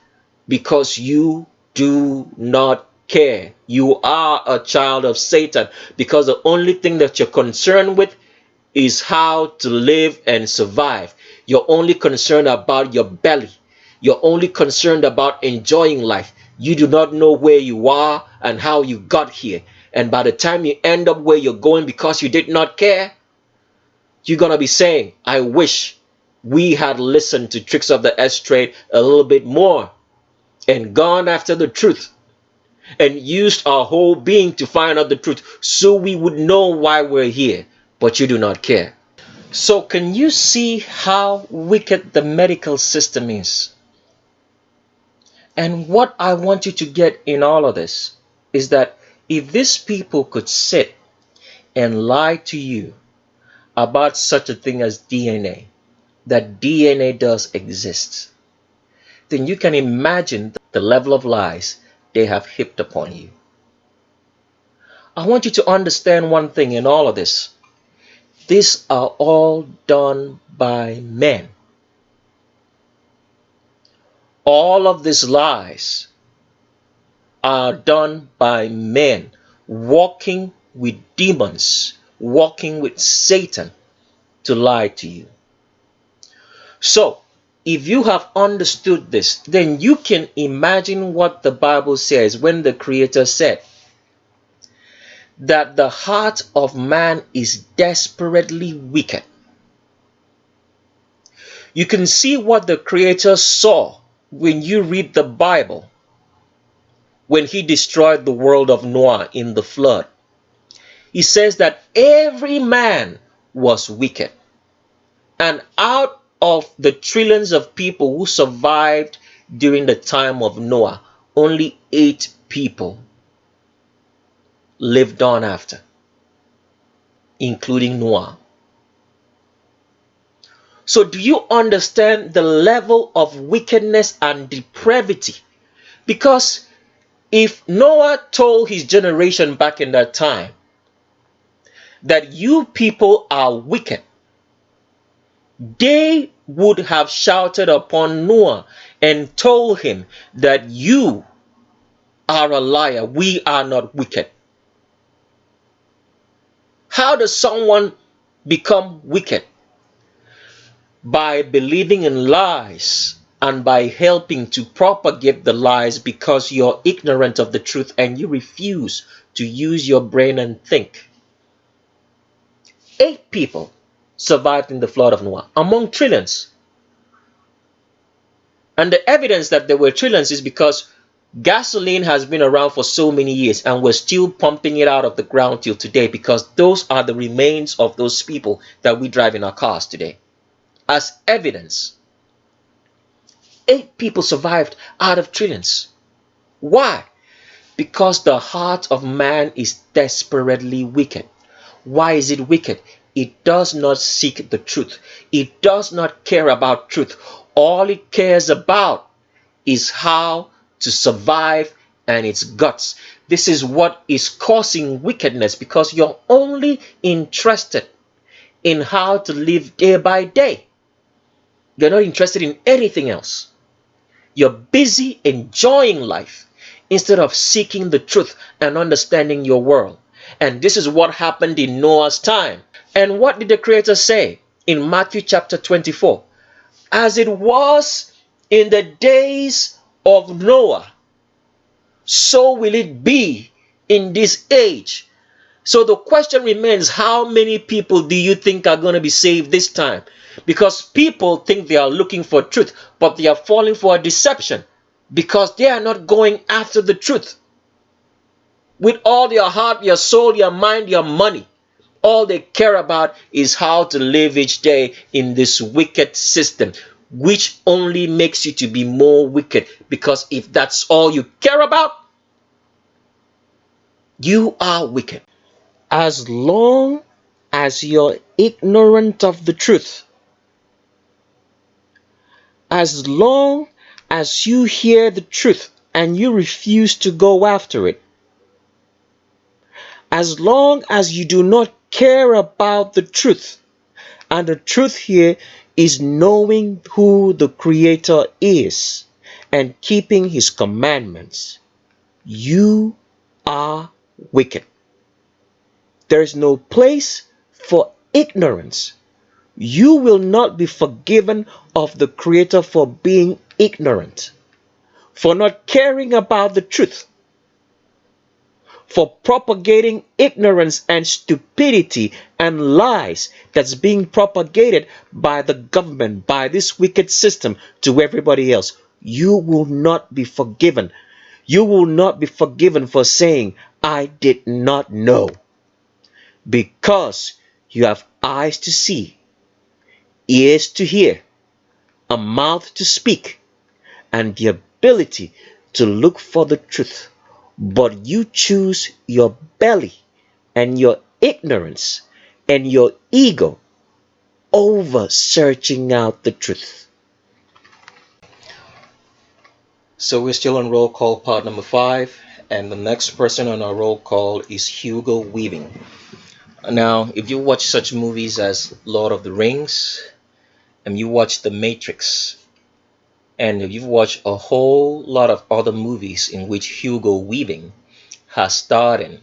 Because you do not care. You are a child of Satan, because the only thing that you're concerned with is how to live and survive. You're only concerned about your belly. You're only concerned about enjoying life. You do not know where you are and how you got here. And by the time you end up where you're going because you did not care, you're going to be saying, I wish we had listened to Tricks of the S Trade a little bit more and gone after the truth and used our whole being to find out the truth so we would know why we're here. But you do not care. So can you see how wicked the medical system is? And what I want you to get in all of this is that if these people could sit and lie to you about such a thing as DNA, that DNA does exist, then you can imagine the level of lies they have heaped upon you. I want you to understand one thing in all of this. These are all done by men. All of these lies are done by men walking with demons, walking with Satan to lie to you. So, if you have understood this, then you can imagine what the Bible says when the Creator said that the heart of man is desperately wicked. You can see what the Creator saw when you read the Bible, when he destroyed the world of Noah in the flood. He says that every man was wicked. And out of the trillions of people who survived during the time of Noah, only 8 people lived on after, including Noah. So do you understand the level of wickedness and depravity? Because if Noah told his generation back in that time that you people are wicked, they would have shouted upon Noah and told him that you are a liar. We are not wicked. How does someone become wicked? By believing in lies and by helping to propagate the lies because you're ignorant of the truth and you refuse to use your brain and think. 8 people survived in the flood of Noah among trillions. And the evidence that there were trillions is because gasoline has been around for so many years and we're still pumping it out of the ground till today, because those are the remains of those people that we drive in our cars today. As evidence, 8 people survived out of trillions. Why? Because the heart of man is desperately wicked. Why is it wicked? It does not seek the truth. It does not care about truth. All it cares about is how to survive and its guts. This is what is causing wickedness, because you're only interested in how to live day by day. You're not interested in anything else. You're busy enjoying life instead of seeking the truth and understanding your world. And this is what happened in Noah's time. And what did the Creator say in Matthew chapter 24? As it was in the days of Noah, so will it be in this age. So the question remains, how many people do you think are going to be saved this time? Because people think they are looking for truth, but they are falling for a deception. because they are not going after the truth. With all your heart, your soul, your mind, your money, all they care about is how to live each day in this wicked system, which only makes you to be more wicked. Because if that's all you care about, you are wicked. As long as you're ignorant of the truth, as long as you hear the truth and you refuse to go after it, as long as you do not care about the truth, and the truth here is knowing who the Creator is and keeping His commandments, you are wicked. There is no place for ignorance. You will not be forgiven of the Creator for being ignorant, for not caring about the truth, for propagating ignorance and stupidity and lies that's being propagated by the government, by this wicked system to everybody else. You will not be forgiven. You will not be forgiven for saying, I did not know. Because you have eyes to see, ears to hear, a mouth to speak, and the ability to look for the truth. But you choose your belly and your ignorance and your ego over searching out the truth. So we're still on roll call part number 5, and the next person on our roll call is Hugo Weaving. Now, if you watch such movies as Lord of the Rings, and you watch The Matrix, and if you've watched a whole lot of other movies in which Hugo Weaving has starred in,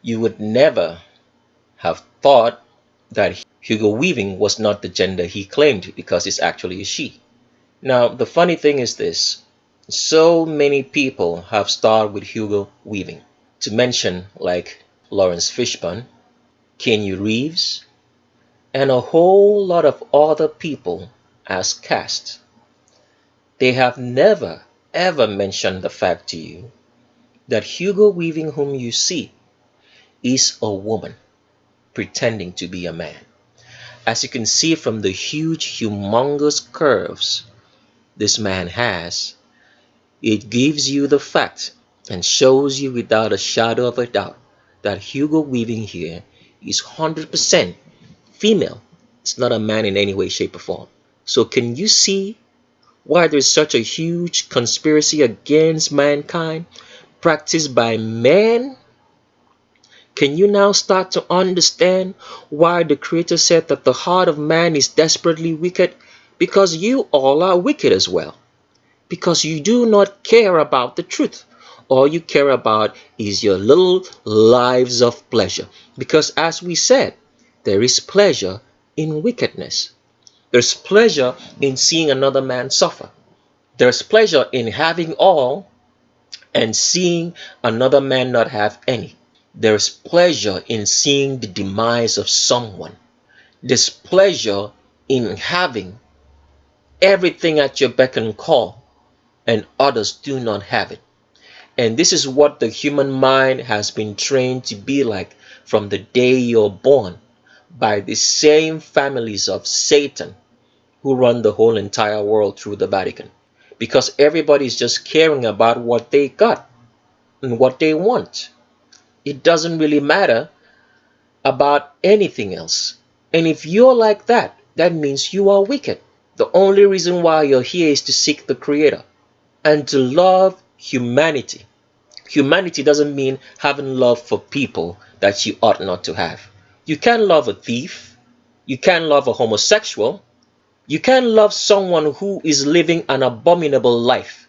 you would never have thought that Hugo Weaving was not the gender he claimed, because it's actually a she. Now, the funny thing is this. So many people have starred with Hugo Weaving. To mention like Lawrence Fishburne, Keanu Reeves, and a whole lot of other people as cast. They have never ever mentioned the fact to you that Hugo Weaving, whom you see, is a woman pretending to be a man. As you can see from the huge, humongous curves this man has, it gives you the fact and shows you without a shadow of a doubt that Hugo Weaving here is 100% female. It's not a man in any way, shape, or form. So can you see why there's such a huge conspiracy against mankind practiced by men? Can you now start to understand why the Creator said that the heart of man is desperately wicked? Because you all are wicked as well. Because you do not care about the truth. All you care about is your little lives of pleasure. Because as we said, there is pleasure in wickedness. There's pleasure in seeing another man suffer. There's pleasure in having all and seeing another man not have any. There's pleasure in seeing the demise of someone. There's pleasure in having everything at your beck and call, and others do not have it. And this is what the human mind has been trained to be like from the day you're born, by the same families of Satan who run the whole entire world through the Vatican. Because everybody's just caring about what they got and what they want. It doesn't really matter about anything else. And if you're like that, that means you are wicked. The only reason why you're here is to seek the Creator and to love humanity. Humanity doesn't mean having love for people that you ought not to have. You can love a thief. You can love a homosexual. You can love someone who is living an abominable life.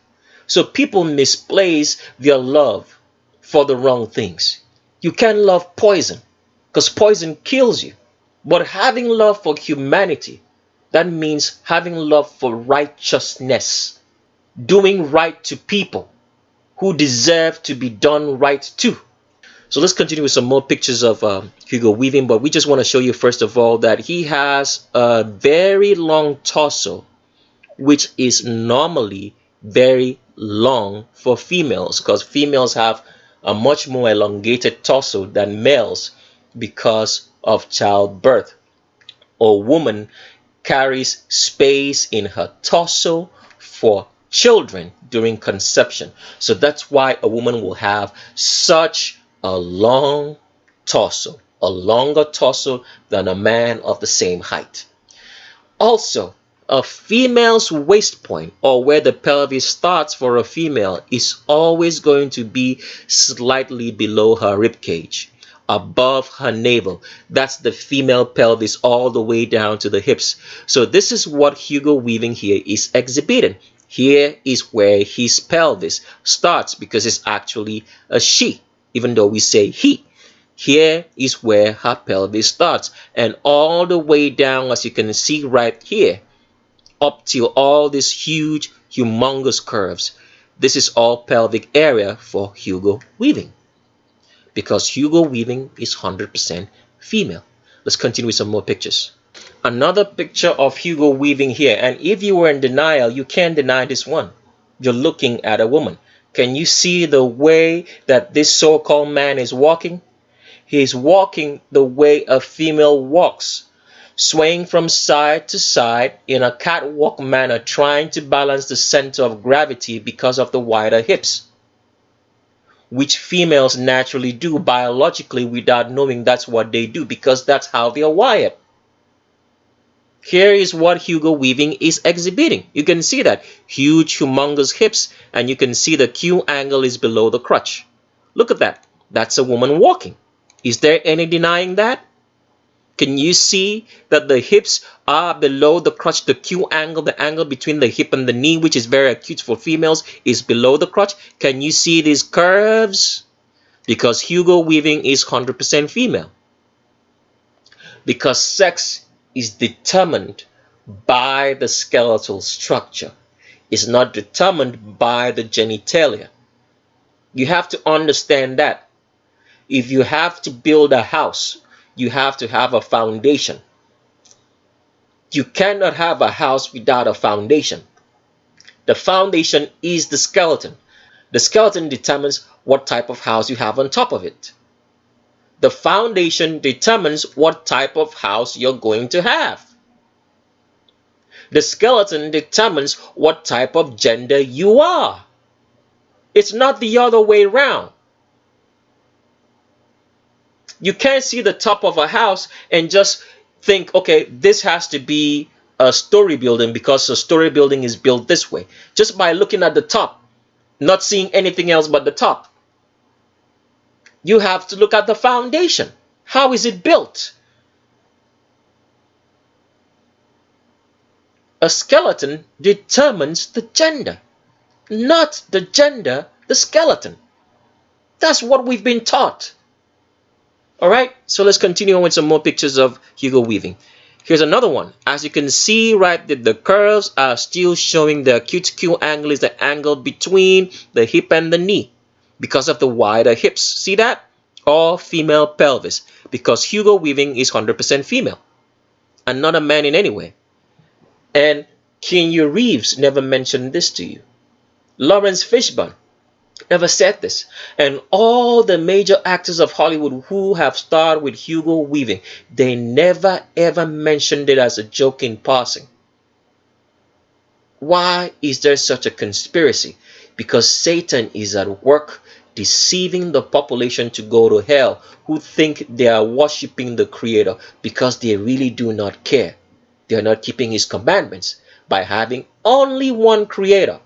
So people misplace their love for the wrong things. You can love poison because poison kills you. But having love for humanity, that means having love for righteousness, doing right to people who deserve to be done right to. So let's continue with some more pictures of Hugo Weaving, but we just want to show you first of all that he has a very long torso, which is normally very long for females, because females have a much more elongated torso than males because of childbirth. A woman carries space in her torso for children during conception. So that's why a woman will have such a long torso, a longer torso than a man of the same height. Also, a female's waist point, or where the pelvis starts for a female, is always going to be slightly below her rib cage, above her navel. That's the female pelvis all the way down to the hips. So this is what Hugo Weaving here is exhibiting. Here is where his pelvis starts, because it's actually a she, even though we say he. Here is where her pelvis starts, and all the way down, as you can see right here, up till all these huge, humongous curves. This is all pelvic area for Hugo Weaving, because Hugo Weaving is 100% female. Let's continue with some more pictures. Another picture of Hugo Weaving here, and if you were in denial, you can't deny this one. You're looking at a woman. Can you see the way that this so-called man is walking? He's walking the way a female walks, swaying from side to side in a catwalk manner, trying to balance the center of gravity because of the wider hips, which females naturally do biologically without knowing that's what they do, because that's how they are wired. Here is what Hugo Weaving is exhibiting. You can see that huge, humongous hips, and you can see the Q angle is below the crotch. Look at that. That's a woman walking. Is there any denying that? Can you see that the hips are below the crotch? The Q angle, the angle between the hip and the knee, which is very acute for females, is below the crotch. Can you see these curves? Because Hugo Weaving is 100% female. Because sex is determined by the skeletal structure. It's not determined by the genitalia. You have to understand that. If you have to build a house, you have to have a foundation. You cannot have a house without a foundation. The foundation is the skeleton. The skeleton determines what type of house you have on top of it. The foundation determines what type of house you're going to have. The skeleton determines what type of gender you are. It's not the other way around. You can't see the top of a house and just think, okay, this has to be a story building because a story building is built this way. Just by looking at the top, not seeing anything else but the top. You have to look at the foundation. How is it built? A skeleton determines the gender, not the gender, the skeleton. That's what we've been taught. All right, so let's continue on with some more pictures of Hugo Weaving. Here's another one. As you can see, right, the curves are still showing the acute Q angle is the angle between the hip and the knee because of the wider hips. See that? All female pelvis, because Hugo Weaving is 100% female and not a man in any way. And Keanu Reeves never mentioned this to you. Lawrence Fishburne never said this. And all the major actors of Hollywood who have starred with Hugo Weaving, they never ever mentioned it as a joke in passing. Why is there such a conspiracy? Because Satan is at work deceiving the population to go to hell, who think they are worshiping the Creator, because they really do not care. They are not keeping His commandments by having only one Creator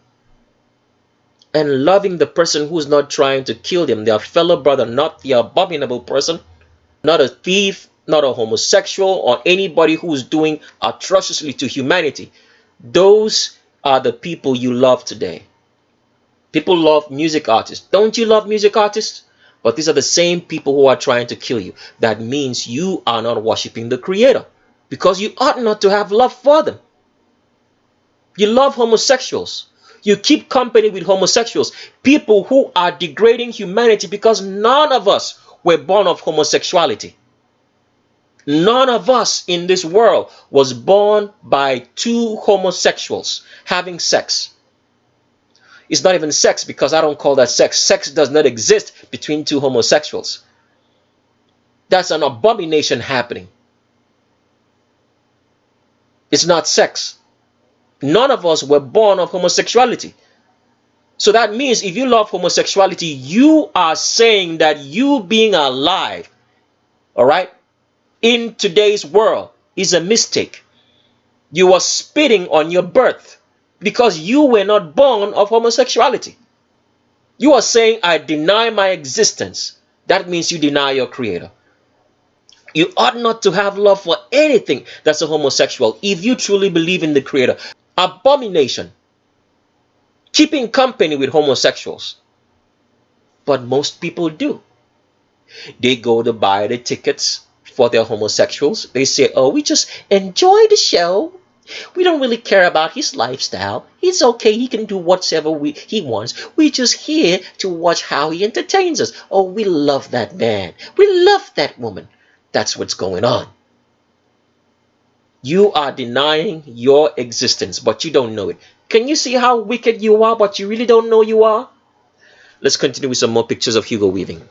and loving the person who's not trying to kill them, their fellow brother, not the abominable person, not a thief, not a homosexual, or anybody who's doing atrociously to humanity. Those are the people you love today. People love music artists. Don't you love music artists? But these are the same people who are trying to kill you. That means you are not worshiping the Creator, because you ought not to have love for them. You love homosexuals. You keep company with homosexuals, people who are degrading humanity, because none of us were born of homosexuality. None of us in this world was born by two homosexuals having sex. It's not even sex, because I don't call that sex. Sex does not exist between two homosexuals. That's an abomination happening. It's not sex. None of us were born of homosexuality. So that means if you love homosexuality, you are saying that you being alive, all right, in today's world is a mistake. You are spitting on your birth because you were not born of homosexuality. You are saying, I deny my existence. That means you deny your creator. You ought not to have love for anything that's a homosexual if you truly believe in the creator. Abomination. Keeping company with homosexuals. But most people do. They go to buy the tickets for their homosexuals. They say, oh, we just enjoy the show. We don't really care about his lifestyle. It's okay. He can do whatever he wants. We're just here to watch how he entertains us. Oh, we love that man. We love that woman. That's what's going on. You are denying your existence, but you don't know it. Can you see how wicked you are, but you really don't know you are? Let's continue with some more pictures of Hugo Weaving.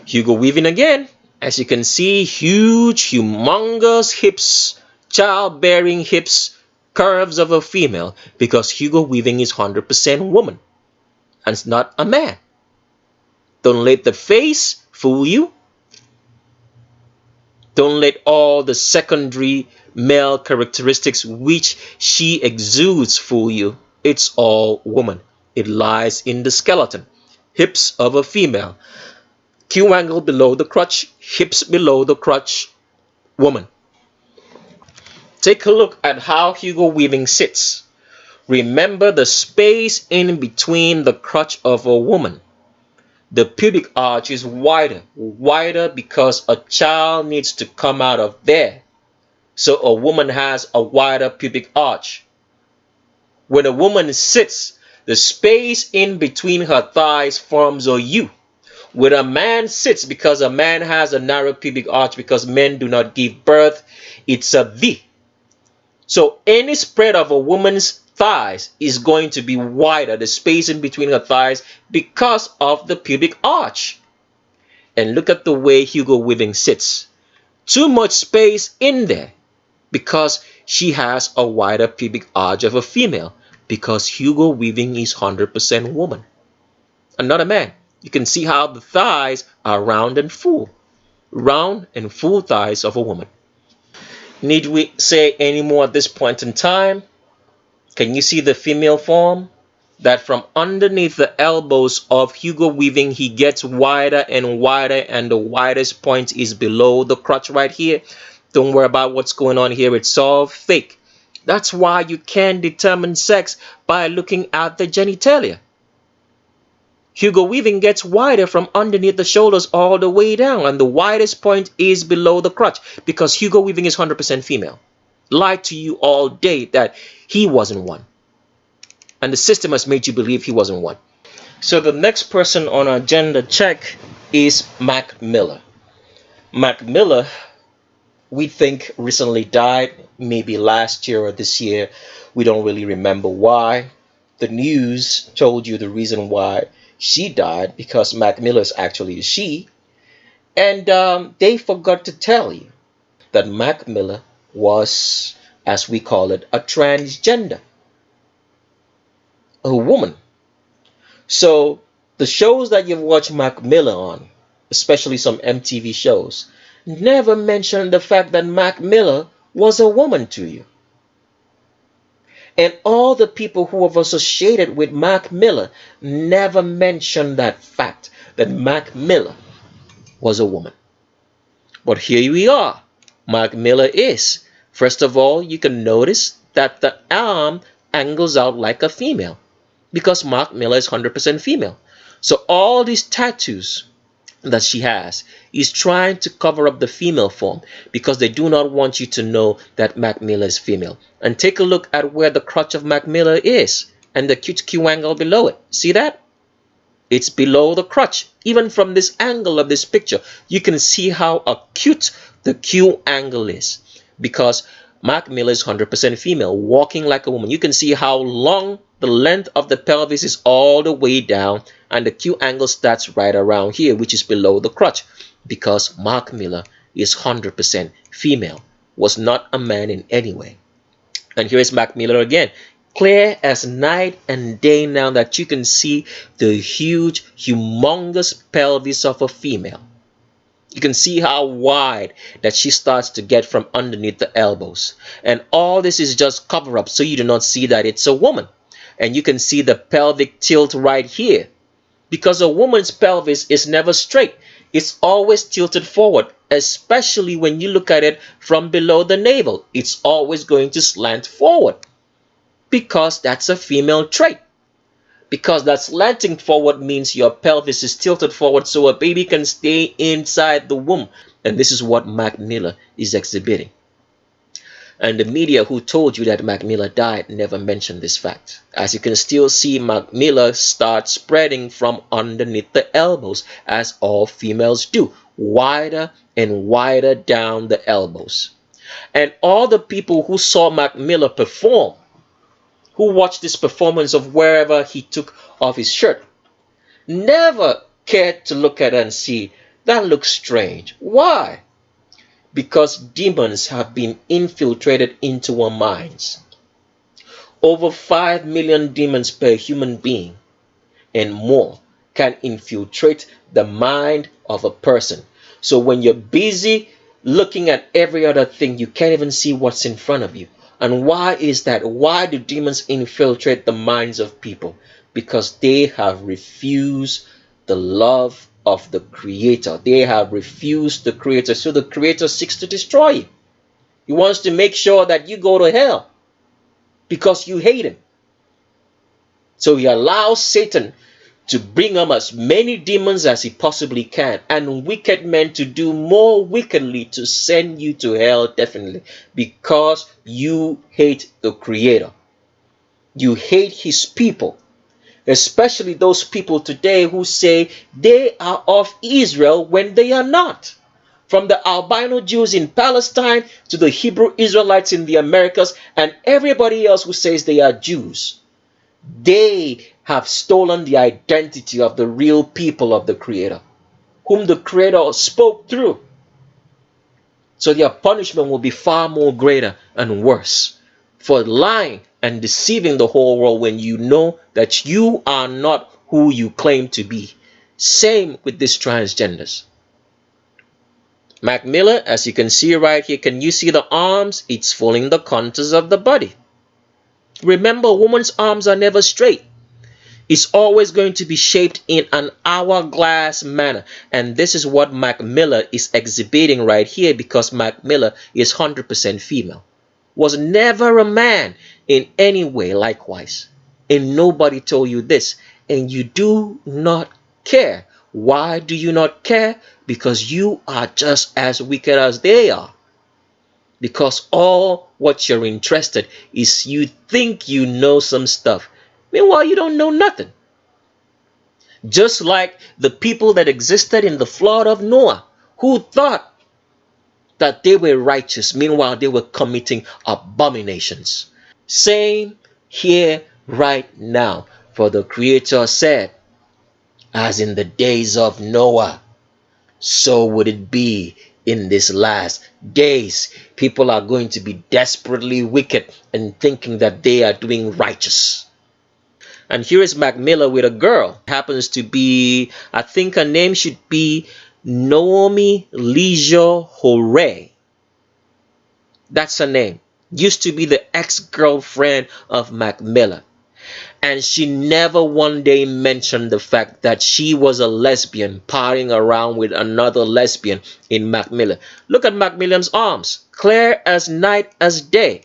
Hugo Weaving again. As you can see, huge, humongous hips, childbearing hips, curves of a female, because Hugo Weaving is 100% woman and it's not a man. Don't let the face fool you. Don't let all the secondary male characteristics which she exudes fool you. It's all woman. It lies in the skeleton. Hips of a female. Q angle below the crotch, hips below the crotch, woman. Take a look at how Hugo Weaving sits. Remember the space in between the crotch of a woman. The pubic arch is wider because a child needs to come out of there. So a woman has a wider pubic arch. When a woman sits, the space in between her thighs forms a U. When a man sits, because a man has a narrow pubic arch, because men do not give birth, it's a V. So any spread of a woman's thighs is going to be wider, the space in between her thighs, because of the pubic arch. And look at the way Hugo Weaving sits. Too much space in there, because she has a wider pubic arch of a female, because Hugo Weaving is 100% woman and not a man. You can see how the thighs are round and full thighs of a woman. Need we say any more at this point in time? Can you see the female form? That from underneath the elbows of Hugo Weaving, he gets wider and wider, and the widest point is below the crotch right here. Don't worry about what's going on here. It's all fake. That's why you can't determine sex by looking at the genitalia. Hugo Weaving gets wider from underneath the shoulders all the way down, and the widest point is below the crotch, because Hugo Weaving is 100% female. Lied to you all day that he wasn't one. And the system has made you believe he wasn't one. So the next person on our gender check is Mac Miller. Mac Miller, we think, recently died, maybe last year or this year. We don't really remember why. The news told you the reason why she died, because Mac Miller is actually a she. And they forgot to tell you that Mac Miller was, as we call it, a transgender. A woman. So the shows that you've watched Mac Miller on, especially some MTV shows, never mentioned the fact that Mac Miller was a woman to you. And all the people who have associated with Mac Miller never mentioned that fact, that Mac Miller was a woman. But here we are. Mac Miller is. First of all, you can notice that the arm angles out like a female, because Mac Miller is 100% female. So all these tattoos that she has is trying to cover up the female form, because they do not want you to know that Mac Miller is female. And take a look at where the crotch of Mac Miller is and the cute Q angle below it. See that? It's below the crotch. Even from this angle of this picture, you can see how acute the Q angle is, because Mac Miller is 100% female, walking like a woman. You can see how long the length of the pelvis is all the way down, and the Q angle starts right around here, which is below the crotch, because Mac Miller is 100% female, was not a man in any way. And here is Mac Miller again, clear as night and day now that you can see the huge, humongous pelvis of a female. You can see how wide that she starts to get from underneath the elbows. And all this is just cover up so you do not see that it's a woman. And you can see the pelvic tilt right here. Because a woman's pelvis is never straight. It's always tilted forward, especially when you look at it from below the navel. It's always going to slant forward. Because that's a female trait. Because that slanting forward means your pelvis is tilted forward so a baby can stay inside the womb. And this is what Mac Miller is exhibiting. And the media who told you that Mac Miller died never mentioned this fact. As you can still see, Mac Miller starts spreading from underneath the elbows, as all females do, wider and wider down the elbows. And all the people who saw Mac Miller perform, who watched this performance of wherever he took off his shirt, never cared to look at it and see, that looks strange. Why? Because demons have been infiltrated into our minds. Over 5 million demons per human being and more can infiltrate the mind of a person. So when you're busy looking at every other thing, you can't even see what's in front of you. And why is that? Why do demons infiltrate the minds of people? Because they have refused the love of the Creator. They have refused the Creator. So the Creator seeks to destroy you. He wants to make sure that you go to hell because you hate him. So he allows Satan to bring him as many demons as he possibly can, and wicked men to do more wickedly to send you to hell, definitely, because you hate the Creator. You hate his people, especially those people today who say they are of Israel when they are not. From the albino Jews in Palestine to the Hebrew Israelites in the Americas and everybody else who says they are Jews. They have stolen the identity of the real people of the Creator, whom the Creator spoke through. So their punishment will be far more greater and worse for lying and deceiving the whole world when you know that you are not who you claim to be. Same with these transgenders. Mac Miller, as you can see right here, can you see the arms? It's following the contours of the body. Remember, a woman's arms are never straight. It's always going to be shaped in an hourglass manner. And this is what Mac Miller is exhibiting right here, because Mac Miller is 100% female. Was never a man in any way likewise. And nobody told you this. And you do not care. Why do you not care? Because you are just as wicked as they are. Because all what you're interested is you think you know some stuff. Meanwhile, you don't know nothing. Just like the people that existed in the flood of Noah, who thought that they were righteous. Meanwhile, they were committing abominations. Same here right now. For the Creator said, as in the days of Noah, so would it be in these last days. People are going to be desperately wicked and thinking that they are doing righteous. And here is Mac Miller with a girl. Happens to be, I think her name should be Naomi Leisure Hore. That's her name. Used to be the ex-girlfriend of Mac Miller. And she never one day mentioned the fact that she was a lesbian partying around with another lesbian in Mac Miller. Look at Mac Miller's arms. Clear as night as day.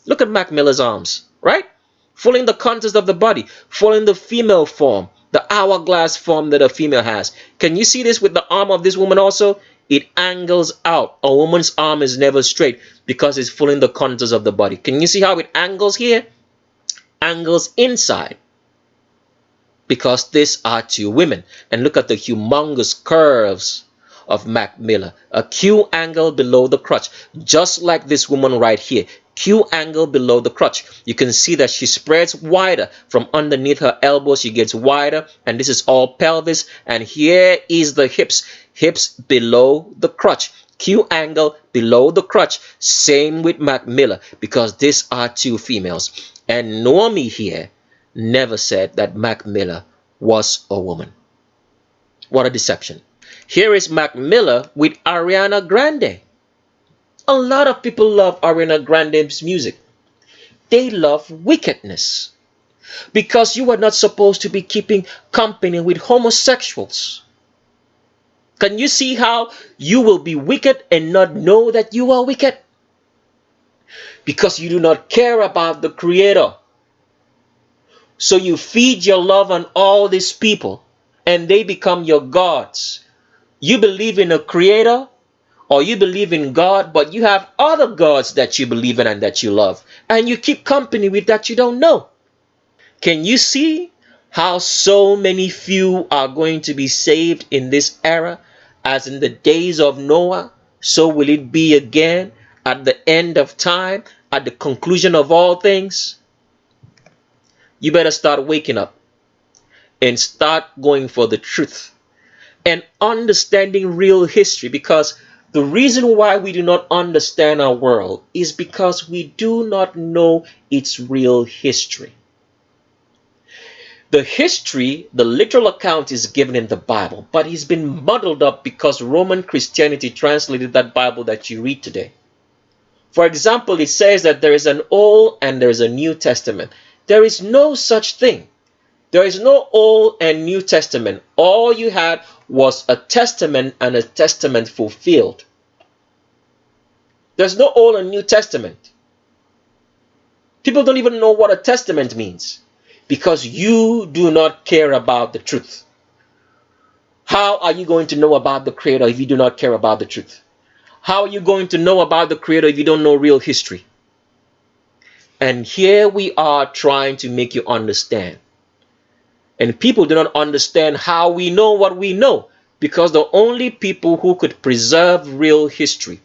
Look at Mac Miller's arms, right? Following the contours of the body. Following the female form. The hourglass form that a female has. Can you see this with the arm of this woman also? It angles out. A woman's arm is never straight because it's following the contours of the body. Can you see how it angles here? Angles inside, because these are two women. And look at the humongous curves of Mac Miller. A Q angle below the crotch, just like this woman right here. Q angle below the crotch. You can see that she spreads wider from underneath her elbow. She gets wider, and this is all pelvis. And here is the hips. Hips below the crotch. Q angle below the crotch. Same with Mac Miller, because these are two females. And Naomi here never said that Mac Miller was a woman. What a deception. Here is Mac Miller with Ariana Grande. A lot of people love Ariana Grande's music. They love wickedness, because you are not supposed to be keeping company with homosexuals. Can you see how you will be wicked and not know that you are wicked? Because you do not care about the Creator. So you feed your love on all these people, and they become your gods. You believe in a Creator, or you believe in God, but you have other gods that you believe in and that you love, and you keep company with that you don't know. Can you see how so many few are going to be saved in this era? As in the days of Noah, so will it be again at the end of time, at the conclusion of all things. You better start waking up and start going for the truth and understanding real history, because the reason why we do not understand our world is because we do not know its real history. The history, the literal account, is given in the Bible, but it's been muddled up because Roman Christianity translated that Bible that you read today. For example, it says that there is an Old and there is a New Testament. There is no such thing. There is no Old and New Testament. All you had was a testament and a testament fulfilled. There's no Old and New Testament. People don't even know what a testament means, because you do not care about the truth. How are you going to know about the Creator if you do not care about the truth? How are you going to know about the Creator if you don't know real history? And here we are trying to make you understand. And people do not understand how we know what we know, because the only people who could preserve real history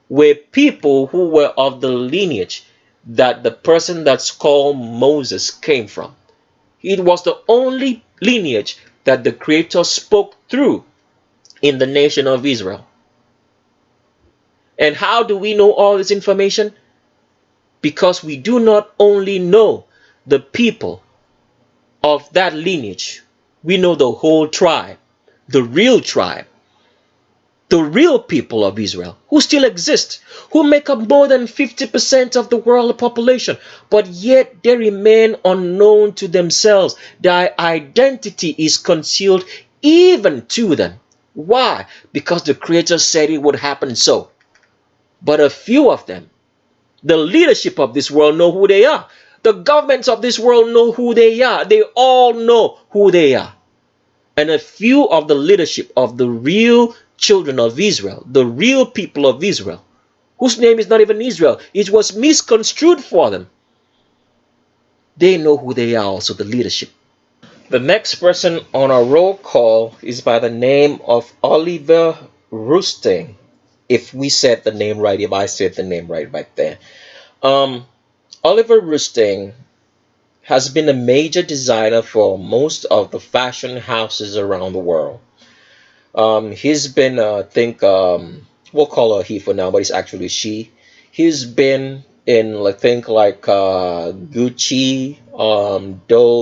were people who were of the lineage that the person that's called Moses came from. It was the only lineage that the Creator spoke through in the nation of Israel. And how do we know all this information? Because we do not only know the people of that lineage, we know the whole tribe, the real tribe, the real people of Israel who still exist, who make up more than 50% of the world population, but yet they remain unknown to themselves. Their identity is concealed even to them. Why? Because the Creator said it would happen so. But a few of them, the leadership of this world, know who they are. The governments of this world know who they are. They all know who they are. And a few of the leadership of the real children of Israel, the real people of Israel, whose name is not even Israel, it was misconstrued for them. They know who they are also, the leadership. The next person on our roll call is by the name of Oliver Rousteing. If we said the name right, if I said the name right back there. Oliver Rousteing has been a major designer for most of the fashion houses around the world. He's been, I think, we'll call her he for now, but it's actually she. He's been in, I think, like Gucci,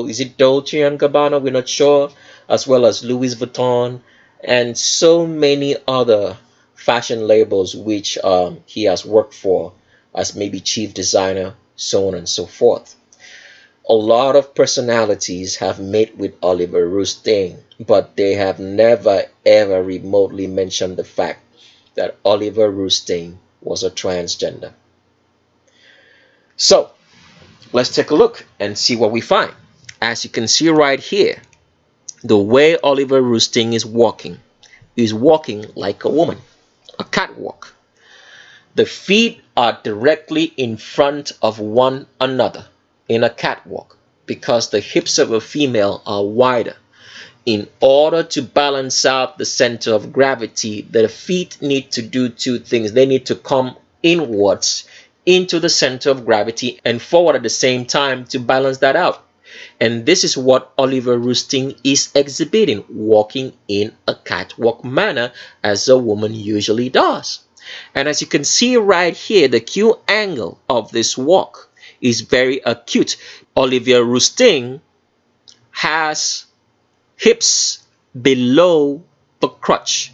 is it Dolce & Gabbana? We're not sure. As well as Louis Vuitton and so many other fashion labels which he has worked for as maybe chief designer, so on and so forth. A lot of personalities have met with Oliver Rousteing, but they have never ever remotely mentioned the fact that Oliver Rousteing was a transgender. So let's take a look and see what we find. As you can see right here, the way Oliver Rousteing is walking like a woman, a catwalk. The feet are directly in front of one another in a catwalk because the hips of a female are wider. in order to balance out the center of gravity, the feet need to do two things. They need to come inwards into the center of gravity and forward at the same time to balance that out. And this is what Oliver Roosting is exhibiting, walking in a catwalk manner as a woman usually does. And as you can see right here, the Q angle of this walk is very acute. Oliver Roosting has hips below the crotch.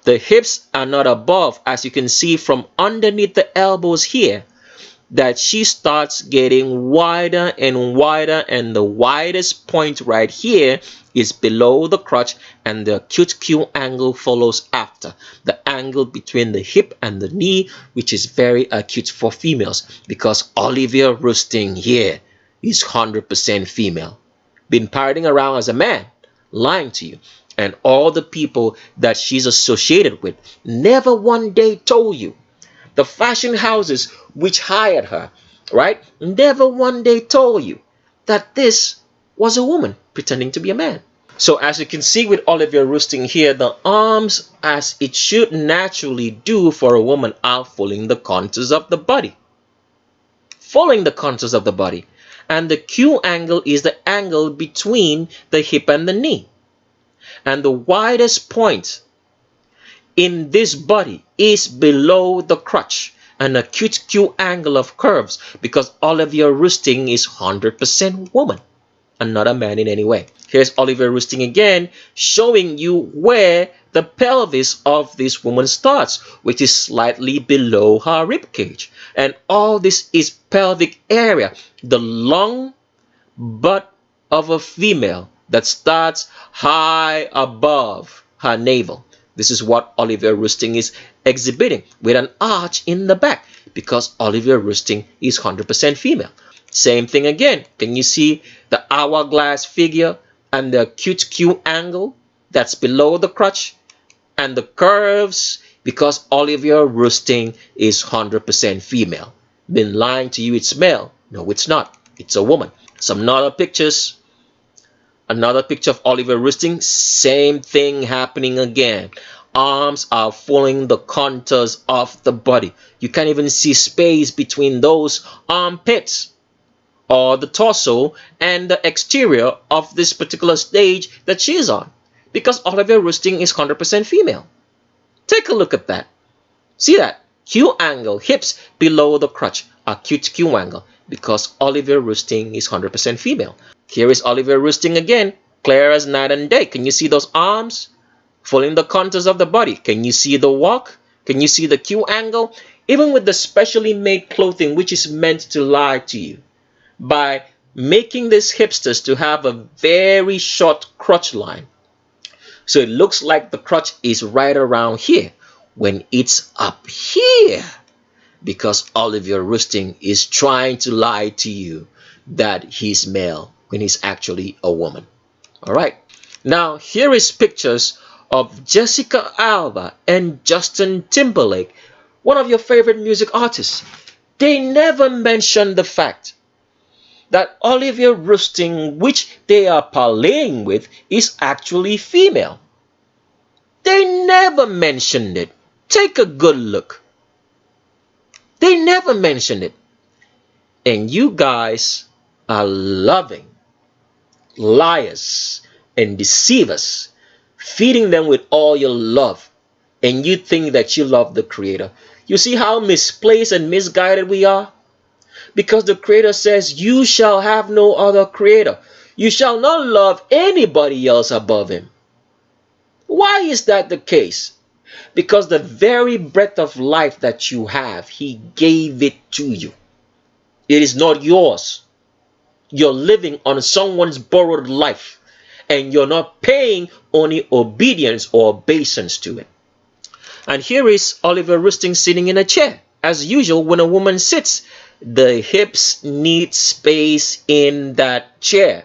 The hips are not above, as you can see from underneath the elbows here, that she starts getting wider and wider, and the widest point right here is below the crotch, and the acute Q angle follows after. The angle between the hip and the knee, which is very acute for females, because Oliver Roosting here is 100% female. Been parading around as a man, lying to you, and all the people that she's associated with never one day told you. The fashion houses which hired her, right, never one day told you that this was a woman pretending to be a man. So as you can see with Oliver Roosting here, the arms, as it should naturally do for a woman, are following the contours of the body. Following the contours of the body. And the Q angle is the angle between the hip and the knee. And the widest point in this body is below the crotch, an acute Q angle of curves, because Oliver Roosting is 100% woman and not a man in any way. Here's Oliver Roosting again, showing you where the pelvis of this woman starts, which is slightly below her rib cage. And all this is pelvic area, the long butt of a female that starts high above her navel. This is what Oliver Roosting is exhibiting, with an arch in the back, because Oliver Roosting is 100% female. Same thing again. Can you see the hourglass figure and the acute Q angle that's below the crotch and the curves? Because Oliver Roosting is 100% female. Been lying to you, it's male. No, it's not. It's a woman. Some other pictures. Another picture of Oliver Roosting, same thing happening again. Arms are following the contours of the body. You can't even see space between those armpits or the torso and the exterior of this particular stage that she is on, because Oliver Roosting is 100% female. Take a look at that. See that? Q angle, hips below the crotch, acute Q angle, because Oliver Roosting is 100% female. Here is Oliver Roosting again, clear as night and day. Can you see those arms following the contours of the body? Can you see the walk? Can you see the Q angle? Even with the specially made clothing, which is meant to lie to you, by making these hipsters to have a very short crotch line. So it looks like the crotch is right around here when it's up here, because Oliver Roosting is trying to lie to you that he's male when he's actually a woman. All right. Now, here is pictures of Jessica Alba and Justin Timberlake, one of your favorite music artists. They never mention the fact that Oliver Roosting, which they are parlaying with, is actually female. They never mentioned it. Take a good look. They never mentioned it. And you guys are loving liars and deceivers, feeding them with all your love, and you think that you love the Creator. You see how misplaced and misguided we are? Because the Creator says, you shall have no other creator. You shall not love anybody else above Him. Why is that the case? Because the very breath of life that you have, He gave it to you. It is not yours. You're living on someone's borrowed life, and you're not paying any obedience or obeisance to it. And here is Oliver Roosting sitting in a chair. As usual, when a woman sits, the hips need space in that chair.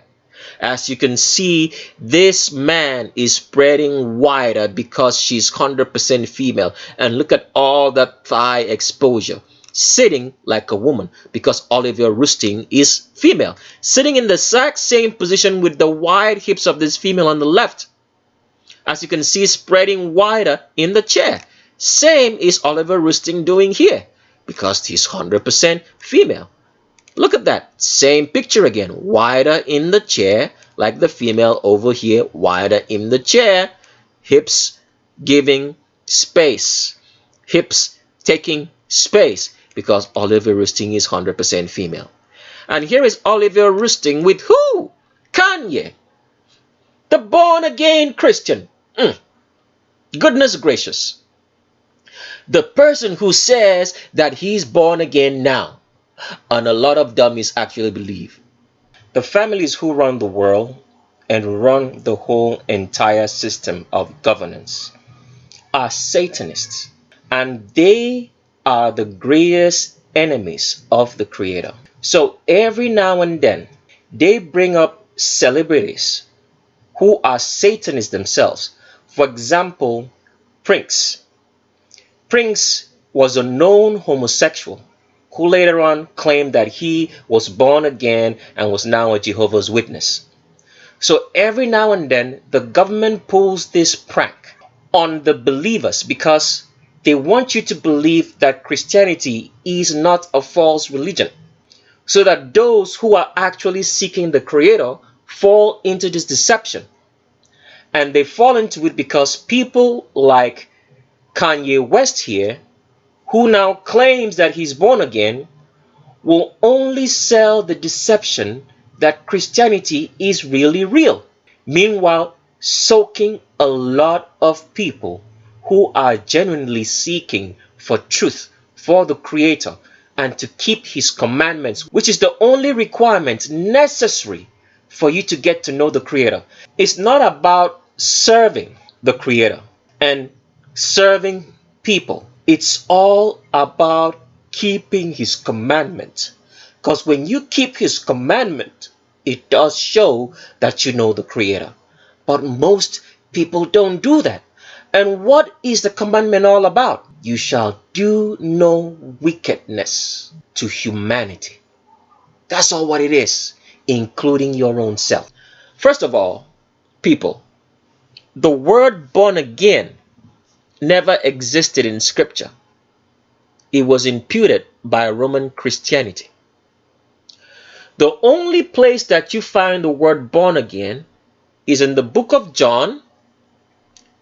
As you can see, this man is spreading wider because she's 100% female. And look at all that thigh exposure. sitting like a woman, because Olivia Rustin is female, sitting in the exact same position with the wide hips of this female on the left. As you can see, spreading wider in the chair. Same is Oliver Rustin doing here, because he's 100% female. Look at that. Same picture again. Wider in the chair, like the female over here, wider in the chair. Hips giving space. Hips taking space, because Oliver Rustin is 100% female. And here is Oliver Rustin with who? Kanye, the born-again Christian. Goodness gracious. The person who says that he's born again now. And a lot of dummies actually believe. The families who run the world and run the whole entire system of governance are Satanists. And they are the greatest enemies of the Creator. So every now and then, they bring up celebrities who are Satanists themselves. For example, Prince. Prince was a known homosexual who later on claimed that he was born again and was now a Jehovah's Witness. So every now and then, the government pulls this prank on the believers because they want you to believe that Christianity is not a false religion, so that those who are actually seeking the Creator fall into this deception. And they fall into it because people like Kanye West here, who now claims that he's born again, will only sell the deception that Christianity is really real. Meanwhile, soaking a lot of people who are genuinely seeking for truth, for the Creator, and to keep His commandments, which is the only requirement necessary for you to get to know the Creator. It's not about serving the Creator and serving people. It's all about keeping His commandment. Because when you keep His commandment, it does show that you know the Creator. But most people don't do that. And what is the commandment all about? You shall do no wickedness to humanity. That's all what it is, including your own self. First of all, people, the word born again never existed in Scripture. It was imputed by Roman Christianity. The only place that you find the word born again is in the book of John,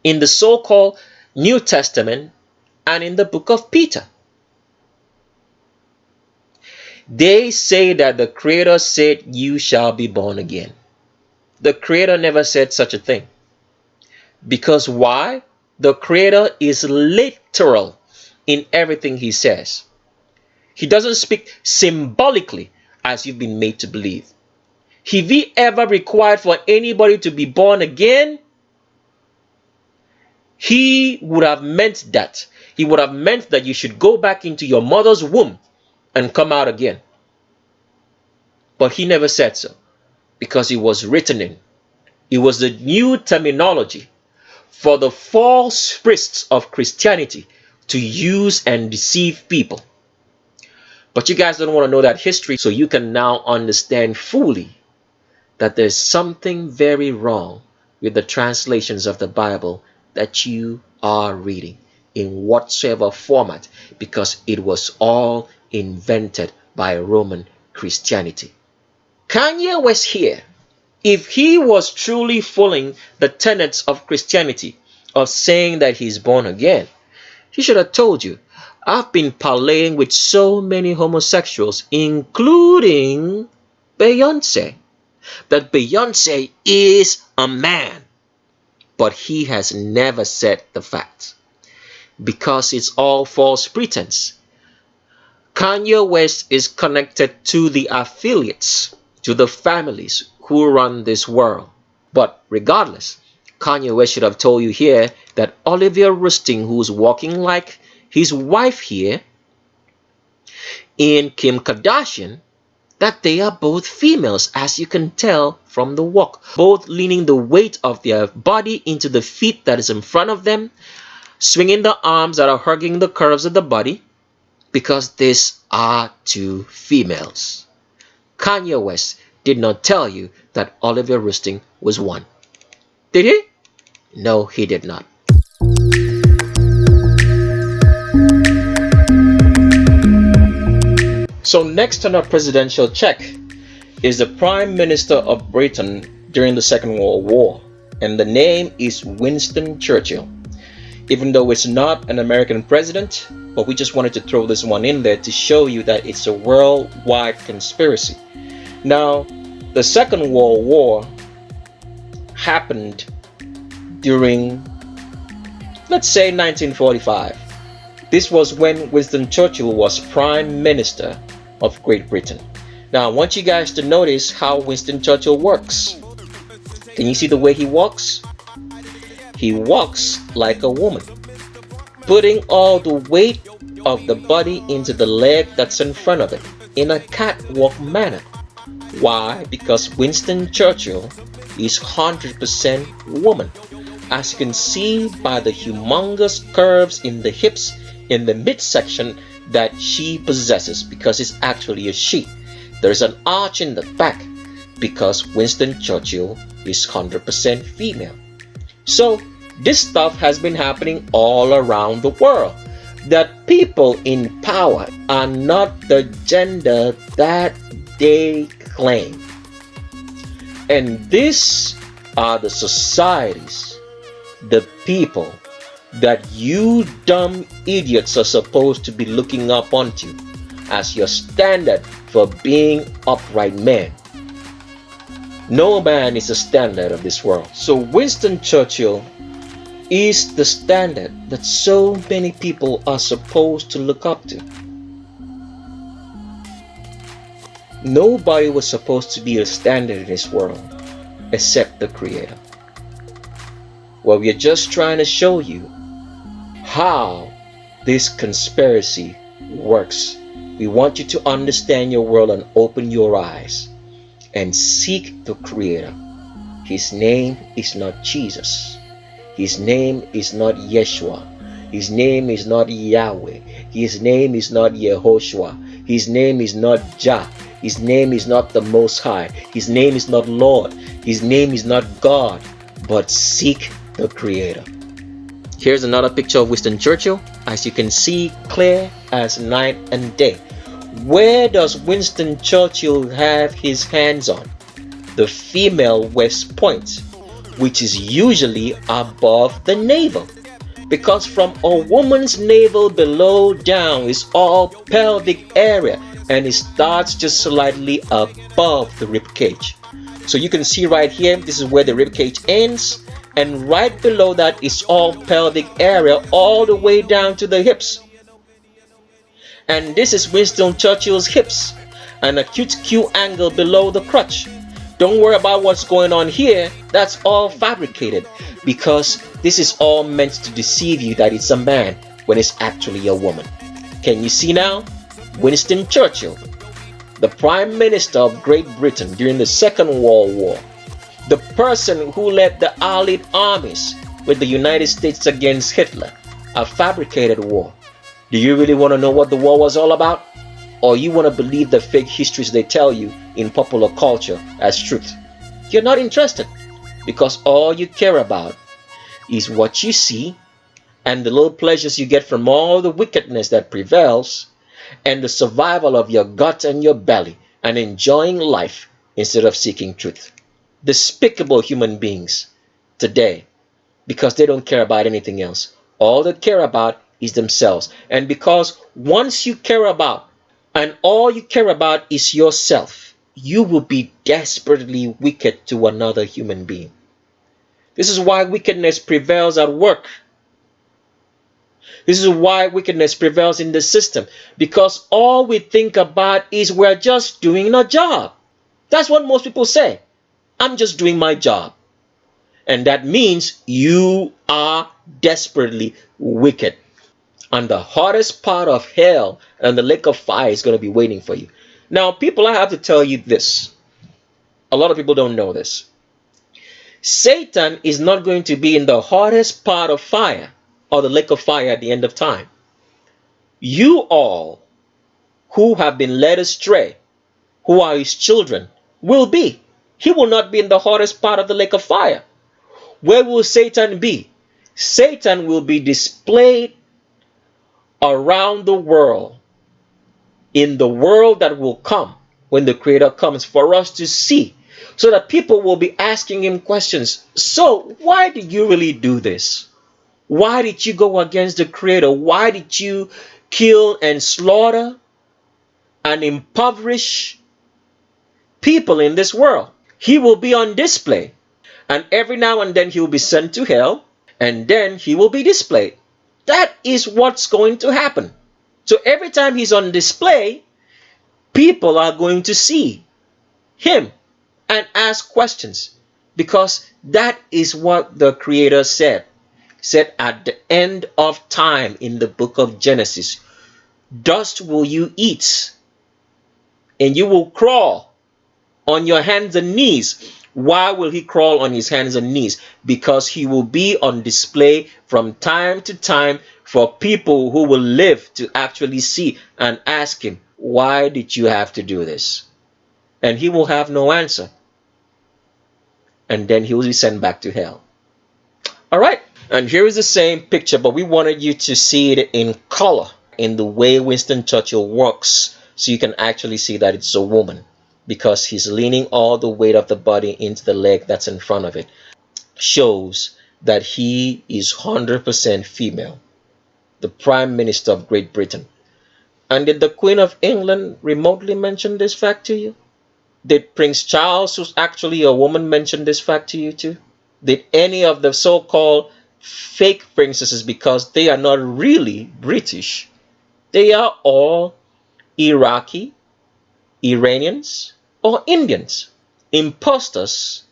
in the so-called New Testament, and in the book of Peter. They say that the Creator said, "You shall be born again." The Creator never said such a thing. Because why? The Creator is literal in everything He says. He doesn't speak symbolically as you've been made to believe. If He ever required for anybody to be born again, He would have meant that. He would have meant that you should go back into your mother's womb and come out again. But He never said so, because it was written in. It was the new terminology for the false priests of Christianity to use and deceive people. But you guys don't want to know that history, so you can now understand fully that there's something very wrong with the translations of the Bible that you are reading in whatsoever format, because it was all invented by Roman Christianity. Kanye West here, if he was truly following the tenets of Christianity, of saying that he's born again, he should have told you, I've been parlaying with so many homosexuals, including Beyonce, that Beyonce is a man. But he has never said the facts, because it's all false pretense. Kanye West is connected to the affiliates, to the families who run this world. But regardless, Kanye West should have told you here that Olivia Rustin, who's walking like his wife here, and Kim Kardashian, that they are both females, as you can tell from the walk, both leaning the weight of their body into the feet that is in front of them, swinging the arms that are hugging the curves of the body, because these are two females. Kanye West did not tell you that Olivia Roosting was one. Did he? No, he did not. So next on our presidential check is the Prime Minister of Britain during the Second World War, and the name is Winston Churchill. Even though it's not an American president, but we just wanted to throw this one in there to show you that it's a worldwide conspiracy. Now, the Second World War happened during, let's say, 1945. This was when Winston Churchill was Prime Minister of Great Britain. Now, I want you guys to notice how Winston Churchill works. Can you see the way he walks? He walks like a woman, putting all the weight of the body into the leg that's in front of it in a catwalk manner. Why? Because Winston Churchill is 100% woman. As you can see by the humongous curves in the hips in the midsection that she possesses, because it's actually a she. There's an arch in the back because Winston Churchill is 100% female. So this stuff has been happening all around the world, that people in power are not the gender that they claim. And these are the societies, the people that you dumb idiots are supposed to be looking up onto as your standard for being upright men. No man is a standard of this world. So Winston Churchill is the standard that so many people are supposed to look up to. Nobody was supposed to be a standard in this world except the Creator. Well, we are just trying to show you how this conspiracy works. We want you to understand your world and open your eyes and seek the Creator. His name is not Jesus. His name is not Yeshua. His name is not Yahweh. His name is not Yehoshua. His name is not Jah. His name is not the Most High. His name is not Lord. His name is not God. But seek the Creator. Here's another picture of Winston Churchill, as you can see, clear as night and day. Where does Winston Churchill have his hands on? The female West Point, which is usually above the navel, because from a woman's navel below down is all pelvic area, and it starts just slightly above the rib cage. So you can see right here, this is where the rib cage ends, and right below that is all pelvic area all the way down to the hips. And this is Winston Churchill's hips, an acute Q angle below the crotch. Don't worry about what's going on here. That's all fabricated, because this is all meant to deceive you that it's a man when it's actually a woman. Can you see now? Winston Churchill, the Prime Minister of Great Britain during the Second World War, the person who led the Allied armies with the United States against Hitler, a fabricated war. Do you really want to know what the war was all about? Or you want to believe the fake histories they tell you in popular culture as truth? You're not interested, because all you care about is what you see and the little pleasures you get from all the wickedness that prevails, and the survival of your gut and your belly, and enjoying life instead of seeking truth. Despicable human beings today, because they don't care about anything else. All they care about is themselves. And because once you care about, and all you care about is yourself, you will be desperately wicked to another human being. This is why wickedness prevails at work. This is why wickedness prevails in the system, because all we think about is we're just doing a job. That's what most people say. I'm just doing my job. And that means you are desperately wicked. And the hottest part of hell and the lake of fire is going to be waiting for you. Now, people, I have to tell you this. A lot of people don't know this. Satan is not going to be in the hottest part of fire or the lake of fire at the end of time. you all who have been led astray, who are his children, will be. He will not be in the hottest part of the lake of fire. Where will Satan be? Satan will be displayed around the world, in the world that will come when the Creator comes, for us to see, so that people will be asking him questions. So why did you really do this? Why did you go against the Creator? Why did you kill and slaughter and impoverish people in this world? He will be on display, and every now and then he will be sent to hell, and then he will be displayed. That is what's going to happen. So every time he's on display, people are going to see him and ask questions, because that is what the Creator said. Said at the end of time in the book of Genesis, dust will you eat, and you will crawl on your hands and knees. Why will he crawl on his hands and knees? Because he will be on display from time to time for people who will live to actually see and ask him, why did you have to do this? And he will have no answer. And then he will be sent back to hell. All right. And here is the same picture, but we wanted you to see it in color, in the way Winston Churchill works, so you can actually see that it's a woman, because he's leaning all the weight of the body into the leg that's in front of it. Shows that he is 100% female. The Prime Minister of Great Britain. And did the Queen of England remotely mention this fact to you? Did Prince Charles, who's actually a woman, mention this fact to you too? Did any of the so-called fake princesses, because they are not really British, they are all Iraqi, Iranians, or Indians, imposters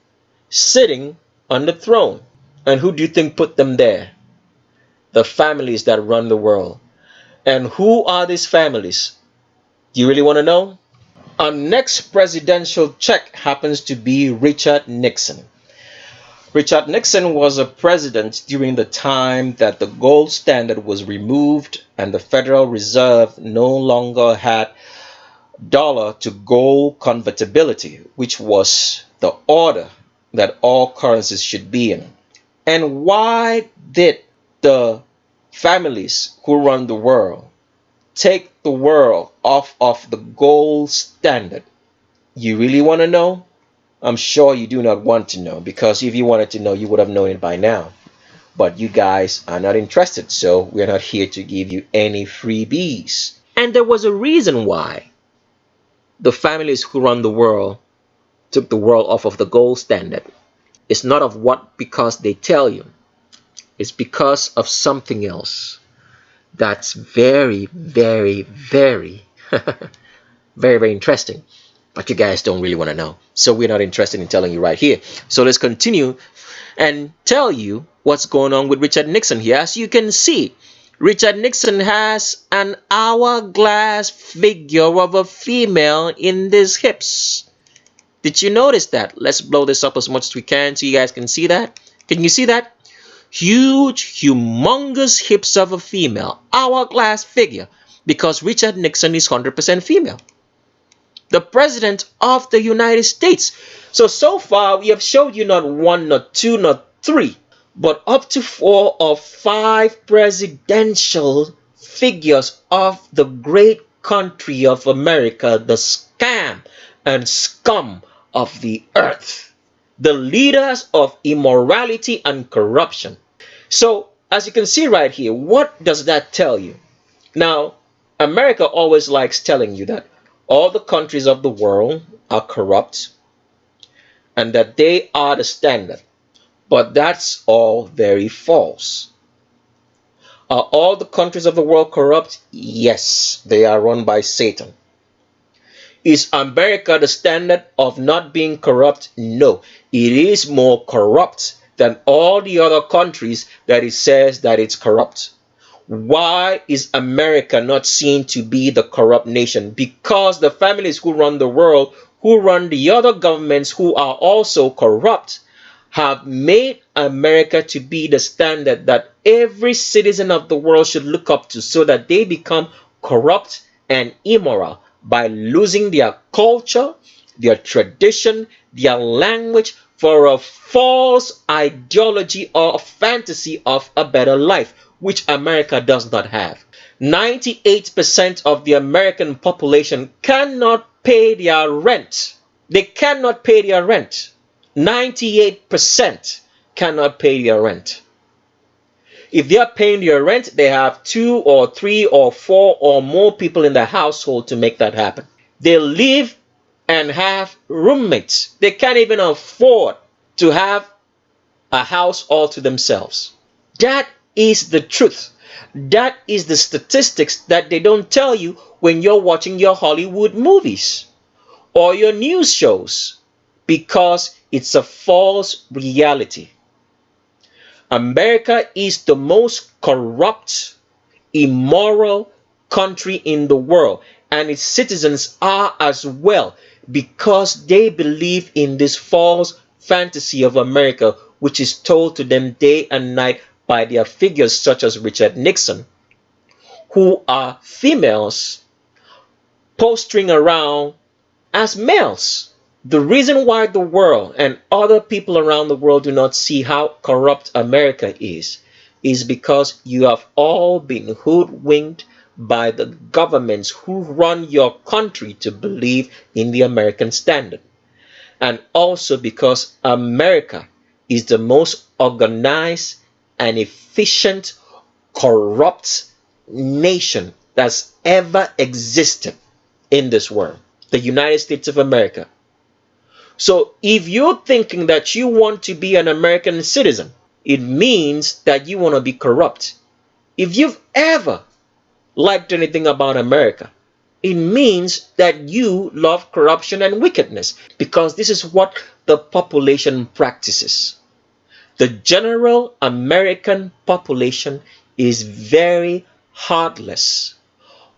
sitting on the throne? And who do you think put them there? The families that run the world. And who are these families? Do you really want to know? Our next presidential check happens to be Richard Nixon. Richard Nixon was a president during the time that the gold standard was removed and the Federal Reserve no longer had dollar to gold convertibility, which was the order that all currencies should be in. And why did the families who run the world take the world off of the gold standard? You really want to know? I'm sure you do not want to know, because if you wanted to know, you would have known it by now. But you guys are not interested, so we're not here to give you any freebies. And there was a reason why the families who run the world took the world off of the gold standard. It's not of what because they tell you. It's because of something else that's very, very, very, very, very interesting. But you guys don't really want to know. So we're not interested in telling you right here. So let's continue and tell you what's going on with Richard Nixon here. As you can see, Richard Nixon has an hourglass figure of a female in his hips. Did you notice that? Let's blow this up as much as we can so you guys can see that. Can you see that? Huge, humongous hips of a female. Hourglass figure. Because Richard Nixon is 100% female. The President of the United States. So far, we have showed you not one, not two, not three, but up to 4 or 5 presidential figures of the great country of America, the scam and scum of the earth, the leaders of immorality and corruption. So, as you can see right here, what does that tell you? Now, America always likes telling you that all the countries of the world are corrupt and that they are the standard. But that's all very false. Are all the countries of the world corrupt? Yes, they are run by Satan. Is America the standard of not being corrupt? No, it is more corrupt than all the other countries that it says that it's corrupt. Why is America not seen to be the corrupt nation? Because the families who run the world, who run the other governments who are also corrupt, have made America to be the standard that every citizen of the world should look up to, so that they become corrupt and immoral by losing their culture, their tradition, their language for a false ideology or fantasy of a better life, which America does not have. 98% of the American population cannot pay their rent. They cannot pay their rent. 98% cannot pay their rent. If they are paying their rent, they have 2 or 3 or 4 or more people in the household to make that happen. They live and have roommates. They can't even afford to have a house all to themselves. That is the truth. That is the statistics that they don't tell you when you're watching your Hollywood movies or your news shows, because it's a false reality. America is the most corrupt, immoral country in the world, and its citizens are as well, because they believe in this false fantasy of America, which is told to them day and night by their figures such as Richard Nixon, who are females posturing around as males. The reason why the world and other people around the world do not see how corrupt America is because you have all been hoodwinked by the governments who run your country to believe in the American standard. And also because America is the most organized and efficient, corrupt nation that's ever existed in this world, the United States of America. So if you're thinking that you want to be an American citizen, it means that you want to be corrupt. If you've ever liked anything about America, it means that you love corruption and wickedness, because this is what the population practices. The general American population is very heartless,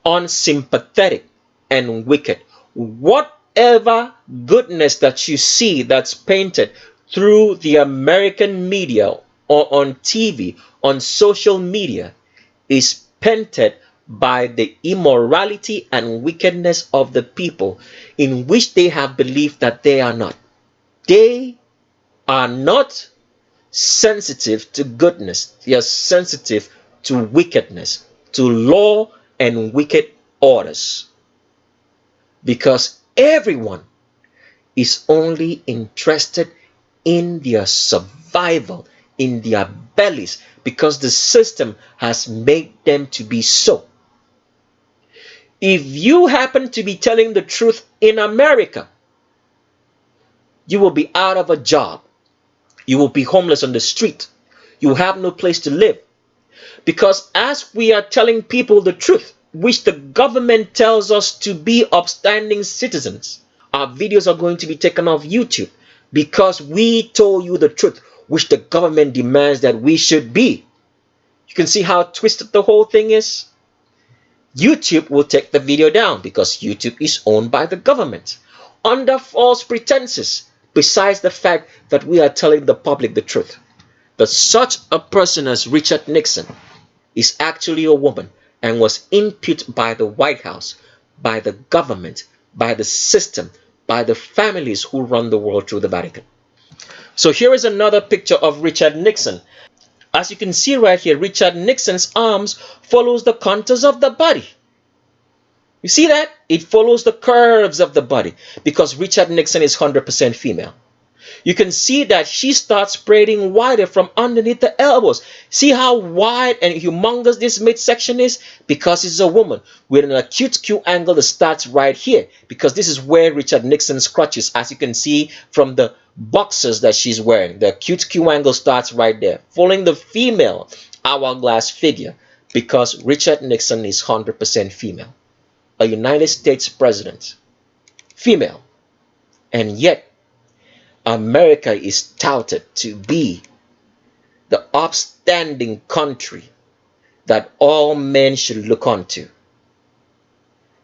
unsympathetic, and wicked. Whatever goodness that you see that's painted through the American media or on TV, on social media, is painted by the immorality and wickedness of the people, in which they have believed that they are not. They are not sensitive to goodness. They are sensitive to wickedness, to law and wicked orders, because everyone is only interested in their survival, in their bellies, because the system has made them to be so. If you happen to be telling the truth in America, you will be out of a job. You will be homeless on the street. You have no place to live. Because as we are telling people the truth, which the government tells us to be upstanding citizens, our videos are going to be taken off YouTube, because we told you the truth, which the government demands that we should be. You can see how twisted the whole thing is. YouTube will take the video down because YouTube is owned by the government under false pretenses, besides the fact that we are telling the public the truth. That such a person as Richard Nixon is actually a woman and was imputed by the White House, by the government, by the system, by the families who run the world through the Vatican. So here is another picture of Richard Nixon. As you can see right here, Richard Nixon's arms follows the contours of the body. You see that? It follows the curves of the body, because Richard Nixon is 100% female. You can see that she starts spreading wider from underneath the elbows. See how wide and humongous this midsection is? Because it's a woman with an acute Q angle that starts right here, because this is where Richard Nixon's crutches, as you can see from the boxers that she's wearing. The acute Q angle starts right there, following the female hourglass figure, because Richard Nixon is 100% female. A United States president, female. And yet, America is touted to be the upstanding country that all men should look unto.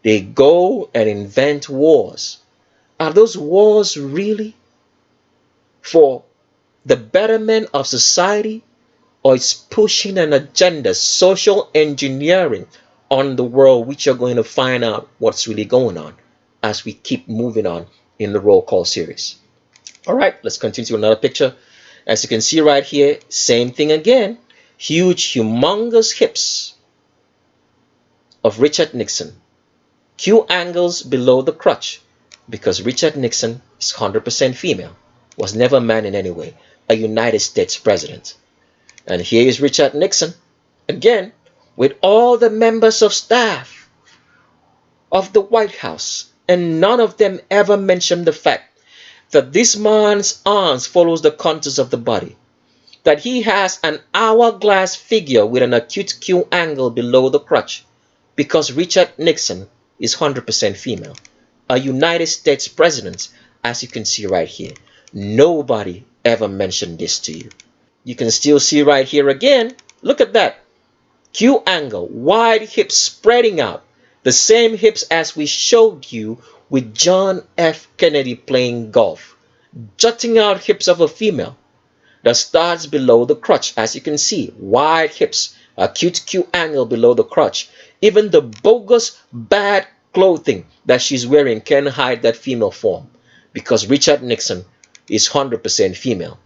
They go and invent wars. Are those wars really for the betterment of society, or it's pushing an agenda, social engineering on the world, which you're going to find out what's really going on as we keep moving on in the roll call series. All right, let's continue to another picture. As you can see right here, same thing again. Huge, humongous hips of Richard Nixon. Q angles below the crotch, because Richard Nixon is 100% female, was never a man in any way, a United States president. And here is Richard Nixon, again, with all the members of staff of the White House, and none of them ever mentioned the fact that this man's arms follows the contours of the body, that he has an hourglass figure with an acute Q angle below the crotch, because Richard Nixon is 100% female, a United States president, as you can see right here. Nobody ever mentioned this to you. You can still see right here again, look at that. Q angle, wide hips spreading out, the same hips as we showed you with John F. Kennedy playing golf. Jutting out hips of a female that starts below the crotch, as you can see, wide hips, acute Q angle below the crotch. Even the bogus bad clothing that she's wearing can hide that female form, because Richard Nixon is 100% female.